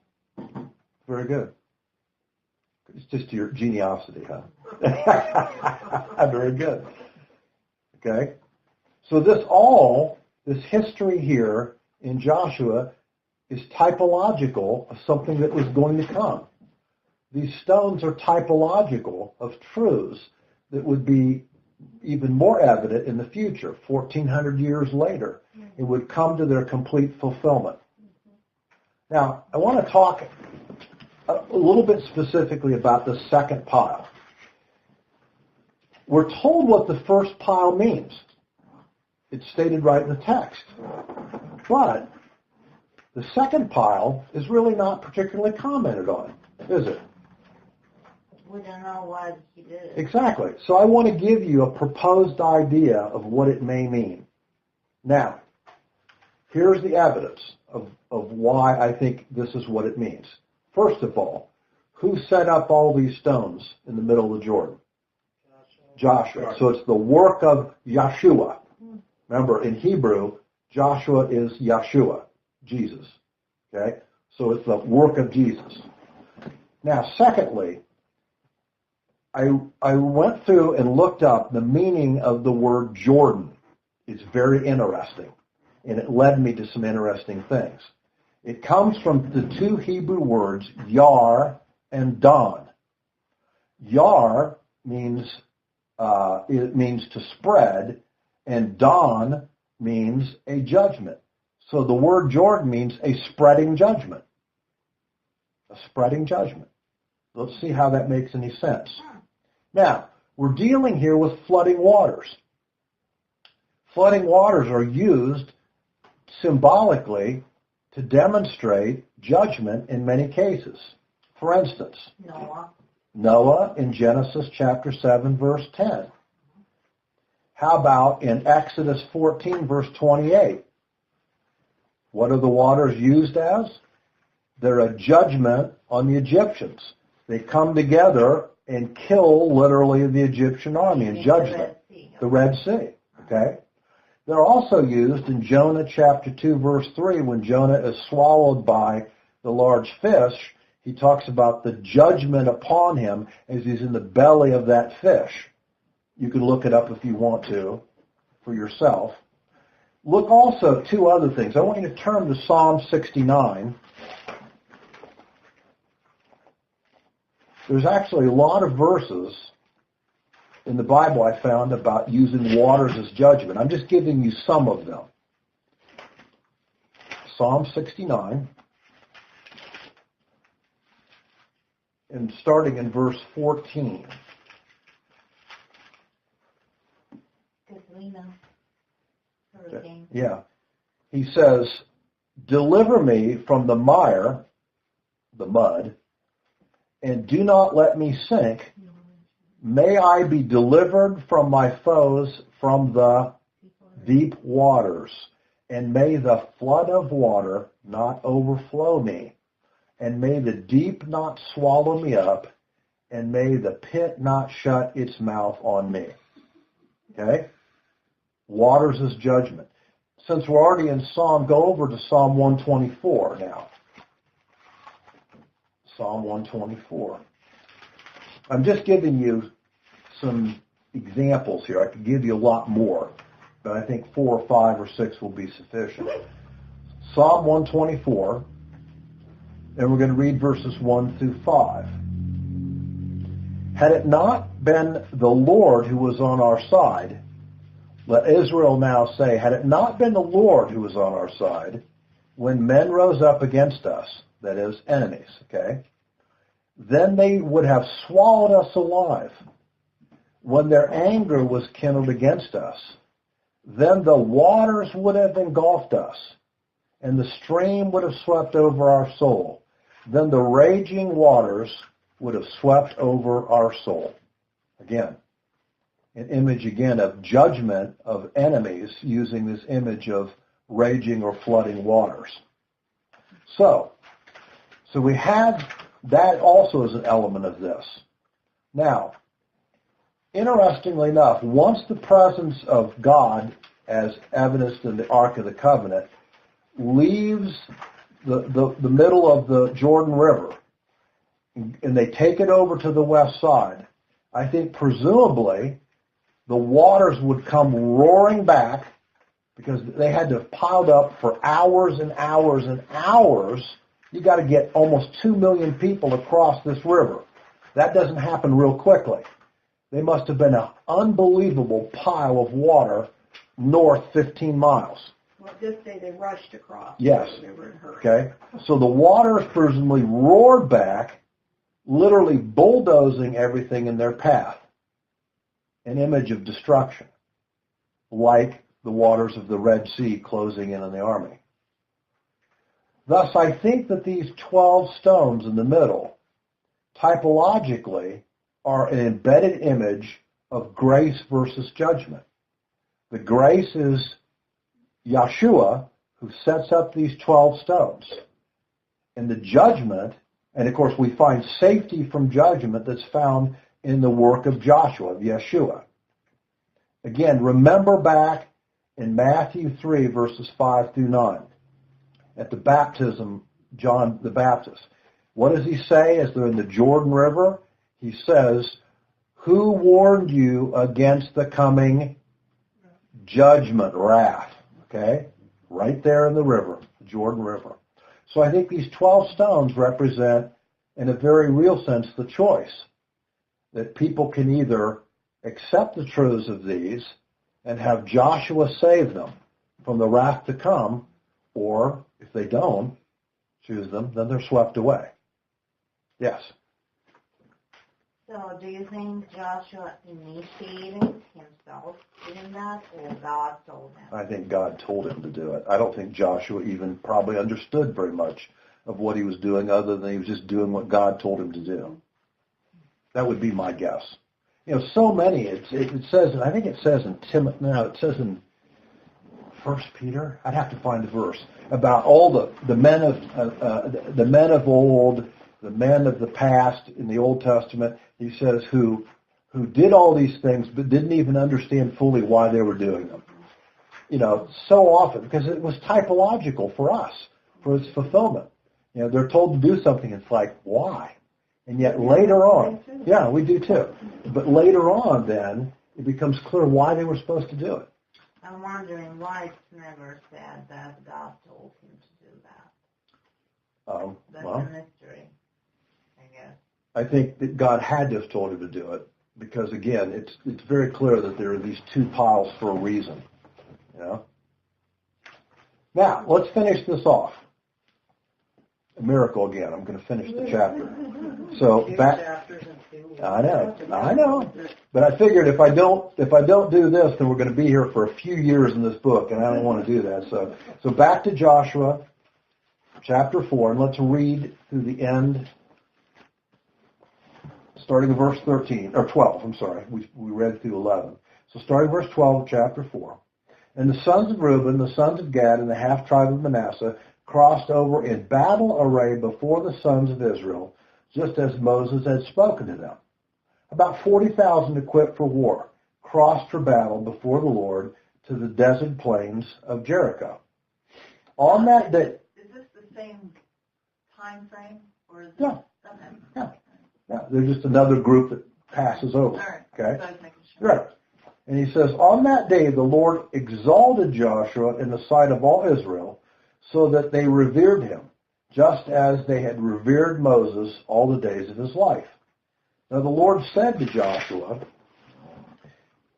Very good. It's just your geniosity, huh? Very good. Okay? So this history here in Joshua is typological of something that was going to come. These stones are typological of truths that would be even more evident in the future, 1,400 years later. It would come to their complete fulfillment. Now, I want to talk a little bit specifically about the second pile. We're told what the first pile means. It's stated right in the text. But the second pile is really not particularly commented on, is it? We don't know what he did. Exactly. So I want to give you a proposed idea of what it may mean. Now, here's the evidence of why I think this is what it means. First of all, who set up all these stones in the middle of the Jordan? Joshua. So it's the work of Yeshua. Remember, in Hebrew, Joshua is Yeshua, Jesus. Okay? So it's the work of Jesus. Now, secondly, I went through and looked up the meaning of the word Jordan. It's very interesting, and it led me to some interesting things. It comes from the two Hebrew words, Yar and Don. Yar means to spread, and Don means a judgment. So the word Jordan means a spreading judgment. A spreading judgment. Let's see how that makes any sense. Now, we're dealing here with flooding waters. Flooding waters are used symbolically to demonstrate judgment in many cases. For instance, Noah in Genesis chapter 7, verse 10. How about in Exodus 14, verse 28? What are the waters used as? They're a judgment on the Egyptians. They come together and kill literally the Egyptian army and judge them. The Red Sea. Okay? They're also used in Jonah chapter 2, verse 3, when Jonah is swallowed by the large fish. He talks about the judgment upon him as he's in the belly of that fish. You can look it up if you want to for yourself. Look also at two other things. I want you to turn to Psalm 69. There's actually a lot of verses in the Bible I found about using waters as judgment. I'm just giving you some of them. Psalm 69, and starting in verse 14. Yeah. He says, "Deliver me from the mire," the mud, "and do not let me sink. May I be delivered from my foes, from the deep waters, and may the flood of water not overflow me, and may the deep not swallow me up, and may the pit not shut its mouth on me." Okay? Waters is judgment. Since we're already in Psalm, go over to Psalm 124 now. Psalm 124. I'm just giving you some examples here. I could give you a lot more, but I think 4 or 5 or 6 will be sufficient. Psalm 124, and we're going to read verses 1 through 5. "Had it not been the Lord who was on our side," let Israel now say, "had it not been the Lord who was on our side, when men rose up against us," that is, enemies, okay, "then they would have swallowed us alive. When their anger was kindled against us, then the waters would have engulfed us, and the stream would have swept over our soul. Then the raging waters would have swept over our soul." Again, an image again of judgment of enemies using this image of raging or flooding waters. So we have that also as an element of this. Now, interestingly enough, once the presence of God, as evidenced in the Ark of the Covenant, leaves the middle of the Jordan River, and they take it over to the west side, I think presumably the waters would come roaring back, because they had to have piled up for hours and hours and hours. You got to get almost 2 million people across this river. That doesn't happen real quickly. They must have been an unbelievable pile of water north 15 miles. Well, just say they rushed across. Yes. The river in a hurry. Okay. So the waters presumably roared back, literally bulldozing everything in their path. An image of destruction, like the waters of the Red Sea closing in on the army. Thus, I think that these 12 stones in the middle, typologically, are an embedded image of grace versus judgment. The grace is Yeshua, who sets up these 12 stones. And the judgment, and of course we find safety from judgment that's found in the work of Joshua, of Yeshua. Again, remember back in Matthew 3, verses 5 through 9, at the baptism John the Baptist. What does he say as they're in the Jordan River? He says, who warned you against the coming judgment, wrath? Okay? Right there in the river, the Jordan River. So I think these 12 stones represent, in a very real sense, the choice that people can either accept the truths of these and have Joshua save them from the wrath to come, or if they don't choose them, then they're swept away. Yes? So do you think Joshua initiated himself doing that, or God told him? I think God told him to do it. I don't think Joshua even probably understood very much of what he was doing, other than he was just doing what God told him to do. That would be my guess. You know, so many, it says, I think it says in Timothy, no, it says in 1 Peter, I'd have to find the verse, about all the men of old, the men of the past in the Old Testament. He says who did all these things but didn't even understand fully why they were doing them. You know, so often, because it was typological for us, for its fulfillment. You know, they're told to do something, it's like, why? And yet later on, yeah, we do too. But later on then, it becomes clear why they were supposed to do it. I'm wondering why it's never said that God told him to do that. That's a mystery, I guess. I think that God had to have told him to do it because, again, it's very clear that there are these two piles for a reason. You know? Now, let's finish this off. A miracle again. I'm going to finish the chapter. So back. I know. But I figured if I don't do this, then we're going to be here for a few years in this book, and I don't want to do that. So back to Joshua, chapter 4, and let's read through the end, starting in verse 13 or 12. I'm sorry, we read through 11. So starting verse 12 of chapter 4. And the sons of Reuben, the sons of Gad, and the half tribe of Manasseh crossed over in battle array before the sons of Israel, just as Moses had spoken to them. About 40,000 equipped for war crossed for battle before the Lord to the desert plains of Jericho. On that day... Is this the same time frame? Or is it Yeah. They're just another group that passes over. All right. Okay? So I was making sure. Right. And he says, on that day the Lord exalted Joshua in the sight of all Israel, so that they revered him, just as they had revered Moses all the days of his life. Now the Lord said to Joshua,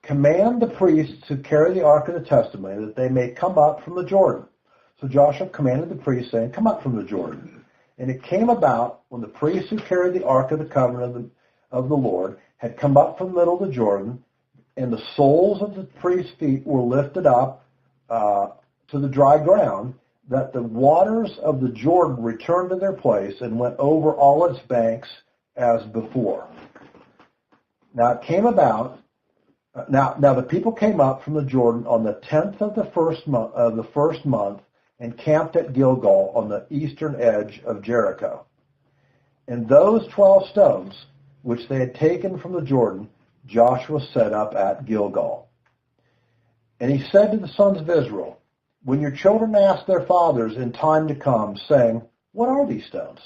command the priests who carry the ark of the testimony that they may come up from the Jordan. So Joshua commanded the priests, saying, come up from the Jordan. And it came about, when the priests who carried the ark of the covenant of the Lord had come up from the middle of the Jordan, and the soles of the priests' feet were lifted up to the dry ground, that the waters of the Jordan returned to their place and went over all its banks as before. Now it came about. Now the people came up from the Jordan on the 10th of the first month and camped at Gilgal on the eastern edge of Jericho. And those 12 stones which they had taken from the Jordan, Joshua set up at Gilgal. And he said to the sons of Israel, when your children ask their fathers in time to come, saying, what are these stones?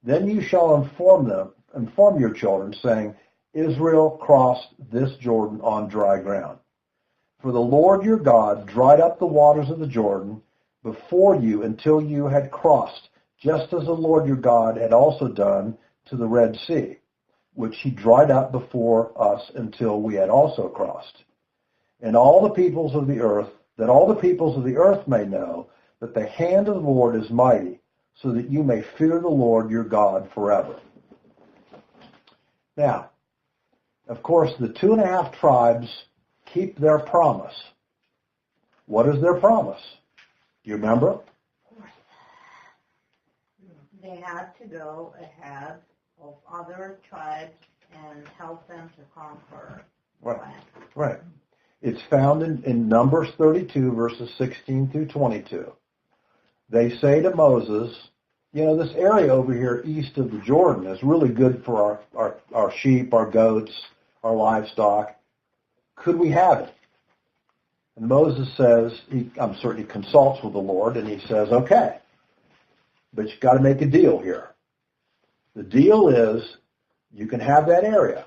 Then you shall inform your children, saying, Israel crossed this Jordan on dry ground. For the Lord your God dried up the waters of the Jordan before you until you had crossed, just as the Lord your God had also done to the Red Sea, which he dried up before us until we had also crossed. And all the peoples of the earth may know that the hand of the Lord is mighty, so that you may fear the Lord your God forever. Now, of course, the 2.5 tribes keep their promise. What is their promise? Do you remember? They had to go ahead of other tribes and help them to conquer Right. land. Right. It's found in Numbers 32, verses 16 through 22. They say to Moses, you know, this area over here east of the Jordan is really good for our sheep, our goats, our livestock. Could we have it? And Moses says, he consults with the Lord, and he says, okay. But you got to make a deal here. The deal is you can have that area,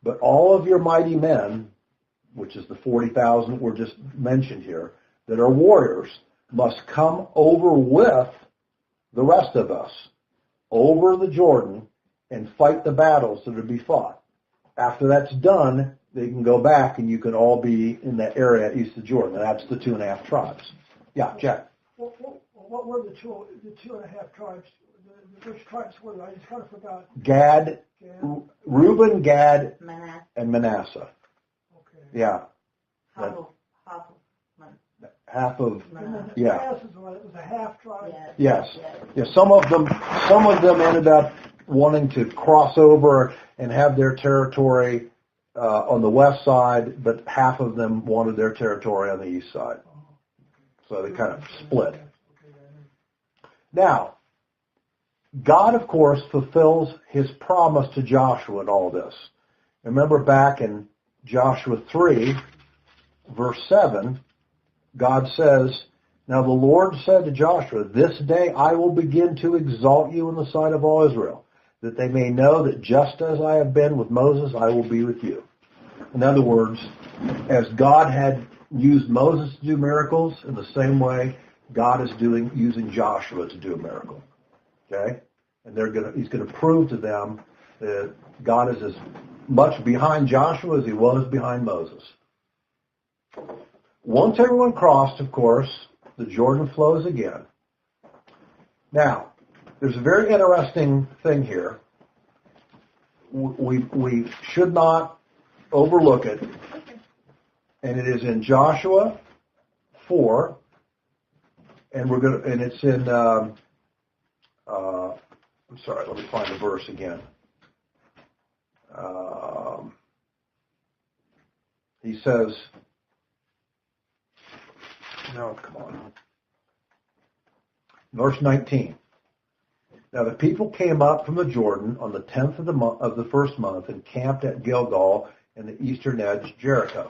but all of your mighty men, which is the 40,000 were just mentioned here, that are warriors, must come over with the rest of us over the Jordan and fight the battles that are to be fought. After that's done, they can go back and you can all be in that area east of Jordan. That's the 2.5 tribes. Yeah, Jack. What were the 2.5 tribes? Which tribes were they? I just kind of forgot. Gad, Reuben, Gad, Manasseh. and Manasseh. Okay. Yeah. Half of Half of, And yeah. Manasseh was a half tribe. Yes. Yeah, some of them ended up wanting to cross over and have their territory on the west side, but half of them wanted their territory on the east side. So they kind of split. Now, God, of course, fulfills his promise to Joshua in all this. Remember back in Joshua 3, verse 7, God says, "Now the Lord said to Joshua, this day I will begin to exalt you in the sight of all Israel, that they may know that just as I have been with Moses, I will be with you." In other words, as God had used Moses to do miracles, in the same way, God is using Joshua to do a miracle. Okay? And he's going to prove to them that God is as much behind Joshua as he was behind Moses. Once everyone crossed, of course, the Jordan flows again. Now, there's a very interesting thing here. We should not overlook it. And it is in Joshua 4, and it's in, I'm sorry, let me find the verse again. He says, no, come on. Verse 19. Now the people came up from the Jordan on the 10th of the first month and camped at Gilgal in the eastern edge of Jericho.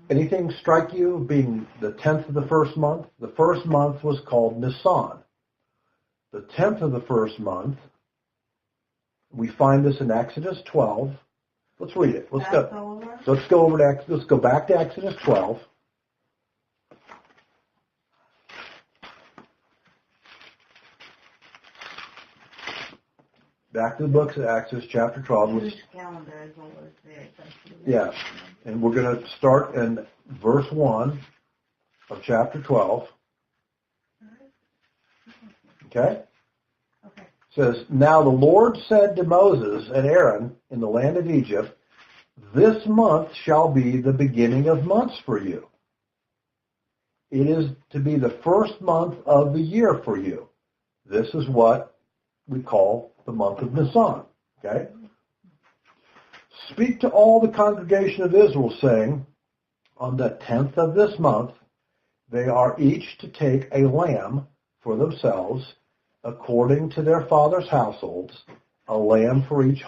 Anything strike you being the 10th of the first month? The first month was called Nisan. The 10th of the first month, we find this in Exodus 12. Let's read it. Let's go back to Exodus 12. Back to the books of Exodus, chapter 12. Jewish calendar is always very sensitive. Yeah, and we're going to start in verse 1 of chapter 12. Okay? Okay. It says, "Now the Lord said to Moses and Aaron in the land of Egypt, this month shall be the beginning of months for you. It is to be the first month of the year for you." This is what we call the month of Nisan. Okay? "Speak to all the congregation of Israel, saying, on the 10th of this month, they are each to take a lamb for themselves, according to their father's households, a lamb for each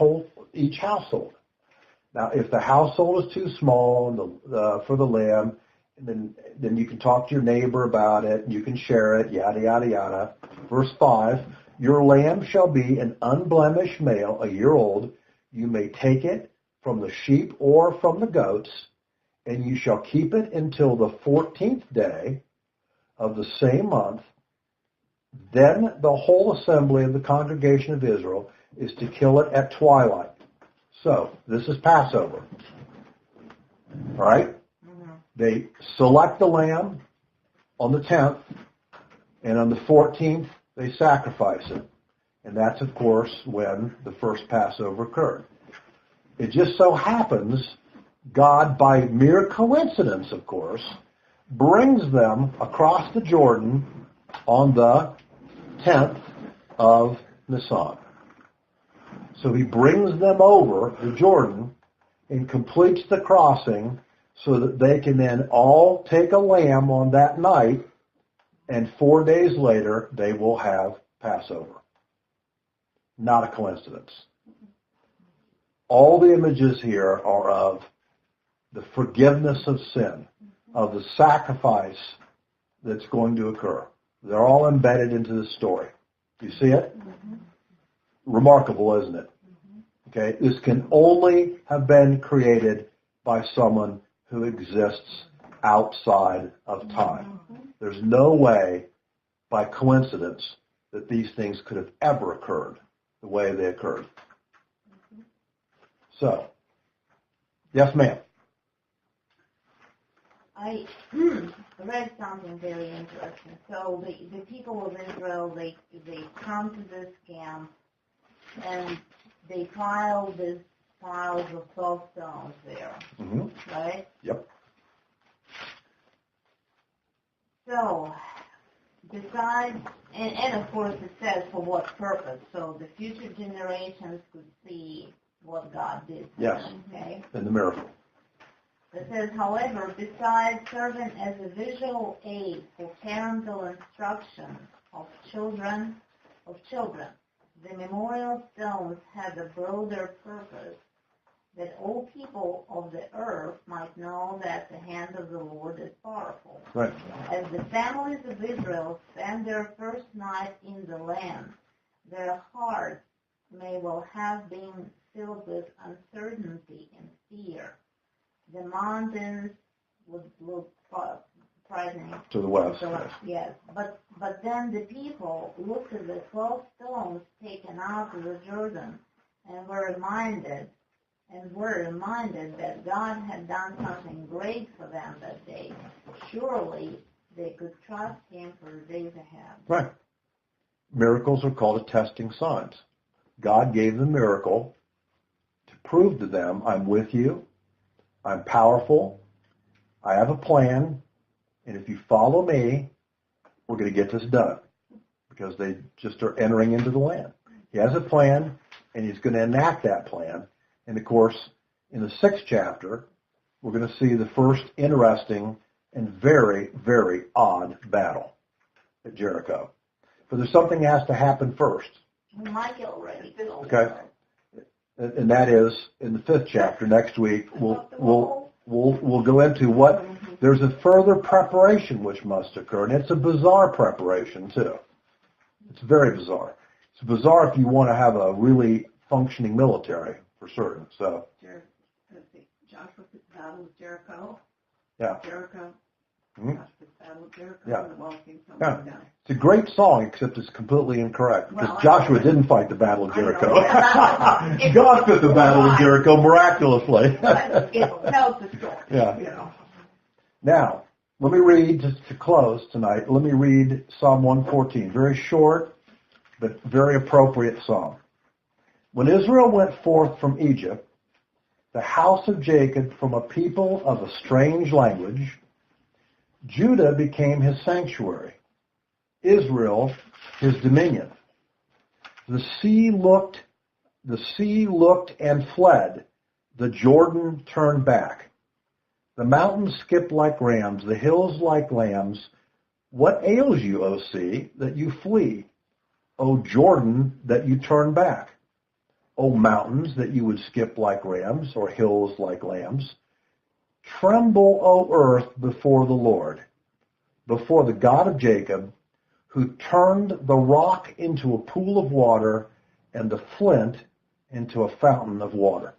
household. Now, if the household is too small for the lamb, then you can talk to your neighbor about it, and you can share it, yada, yada, yada." Verse 5, "Your lamb shall be an unblemished male, a year old. You may take it from the sheep or from the goats, and you shall keep it until the 14th day of the same month. Then the whole assembly of the congregation of Israel is to kill it at twilight." So, this is Passover. All right? Mm-hmm. They select the lamb on the 10th, and on the 14th, they sacrifice it. And that's, of course, when the first Passover occurred. It just so happens, God, by mere coincidence, of course, brings them across the Jordan on the 10th of Nisan. So he brings them over the Jordan and completes the crossing so that they can then all take a lamb on that night, and 4 days later they will have Passover. Not a coincidence. All the images here are of the forgiveness of sin, of the sacrifice that's going to occur. They're all embedded into the story. You see it? Remarkable, isn't it? Okay, this can only have been created by someone who exists outside of time. There's no way, by coincidence, that these things could have ever occurred the way they occurred. So, yes, ma'am. I read something very interesting. So the people of Israel, they come to this camp and they pile these piles of 12 stones there, right? Yep. So, besides, and of course it says for what purpose, so the future generations could see what God did. Yes. Okay? In the miracle. It says, however, besides serving as a visual aid for parental instruction of children, the memorial stones had a broader purpose, that all people of the earth might know that the hand of the Lord is powerful. Right. As the families of Israel spend their first night in the land, their hearts may well have been filled with uncertainty and fear. The mountains would look frightening. To the west. Yes. But then the people looked at the 12 stones taken out of the Jordan and were reminded that God had done something great for them that day. Surely they could trust Him for the days ahead. Right. Miracles are called attesting signs. God gave the miracle to prove to them, I'm with you, I'm powerful, I have a plan, and if you follow me, we're going to get this done. Because they just are entering into the land. He has a plan, and He's going to enact that plan. And of course, in the 6th chapter, we're going to see the first interesting and very, very odd battle at Jericho. But there's something that has to happen first. Michael already told us. Okay, and that is in the 5th chapter. Next week, we'll go into what there's a further preparation which must occur, and it's a bizarre preparation too. It's very bizarre. It's bizarre if you want to have a really functioning military, for certain. So. Joshua's battle with Jericho. Yeah. Jericho. Mm-hmm. Joshua's battle with Jericho. Yeah. And the wall came tumbling Yeah. down. It's a great song, except it's completely incorrect. Because Well, Joshua didn't fight the battle of Jericho. It's God fit the battle of Jericho miraculously. It tells the story. Yeah. You know. Now, let me read, just to close tonight, let me read Psalm 114. Very short, but very appropriate psalm. When Israel went forth from Egypt, the house of Jacob from a people of a strange language, Judah became his sanctuary, Israel his dominion. The sea looked and fled, the Jordan turned back. The mountains skipped like rams, the hills like lambs. What ails you, O sea, that you flee? O Jordan, that you turn back? O mountains, that you would skip like rams, or hills like lambs? Tremble, O earth, before the Lord, before the God of Jacob, who turned the rock into a pool of water and the flint into a fountain of water.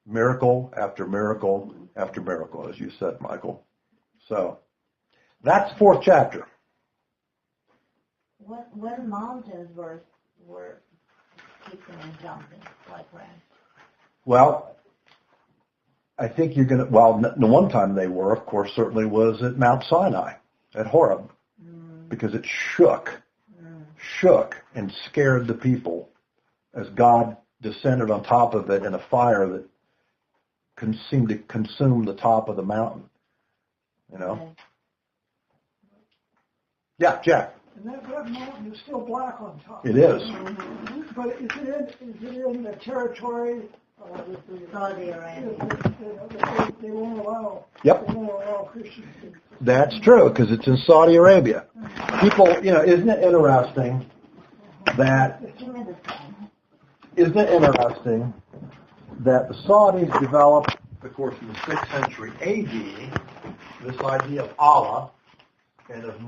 Miracle after miracle after miracle, as you said, Michael. So, that's 4th chapter. What mountains were skipping and jumping like rams? Well, I think you're going to, well, the one time they were, of course, certainly was at Mount Sinai, at Horeb, because it shook and scared the people as God descended on top of it in a fire that seemed to consume the top of the mountain, you know? Okay. Yeah, Jack. And that mountain is still black on top. It is. But is it in the territory that Saudi Arabia. they won't allow? Yep. They won't allow Christians to. That's true, because it's in Saudi Arabia. People, isn't it interesting that the Saudis developed, of course, in the 6th century AD, this idea of Allah And if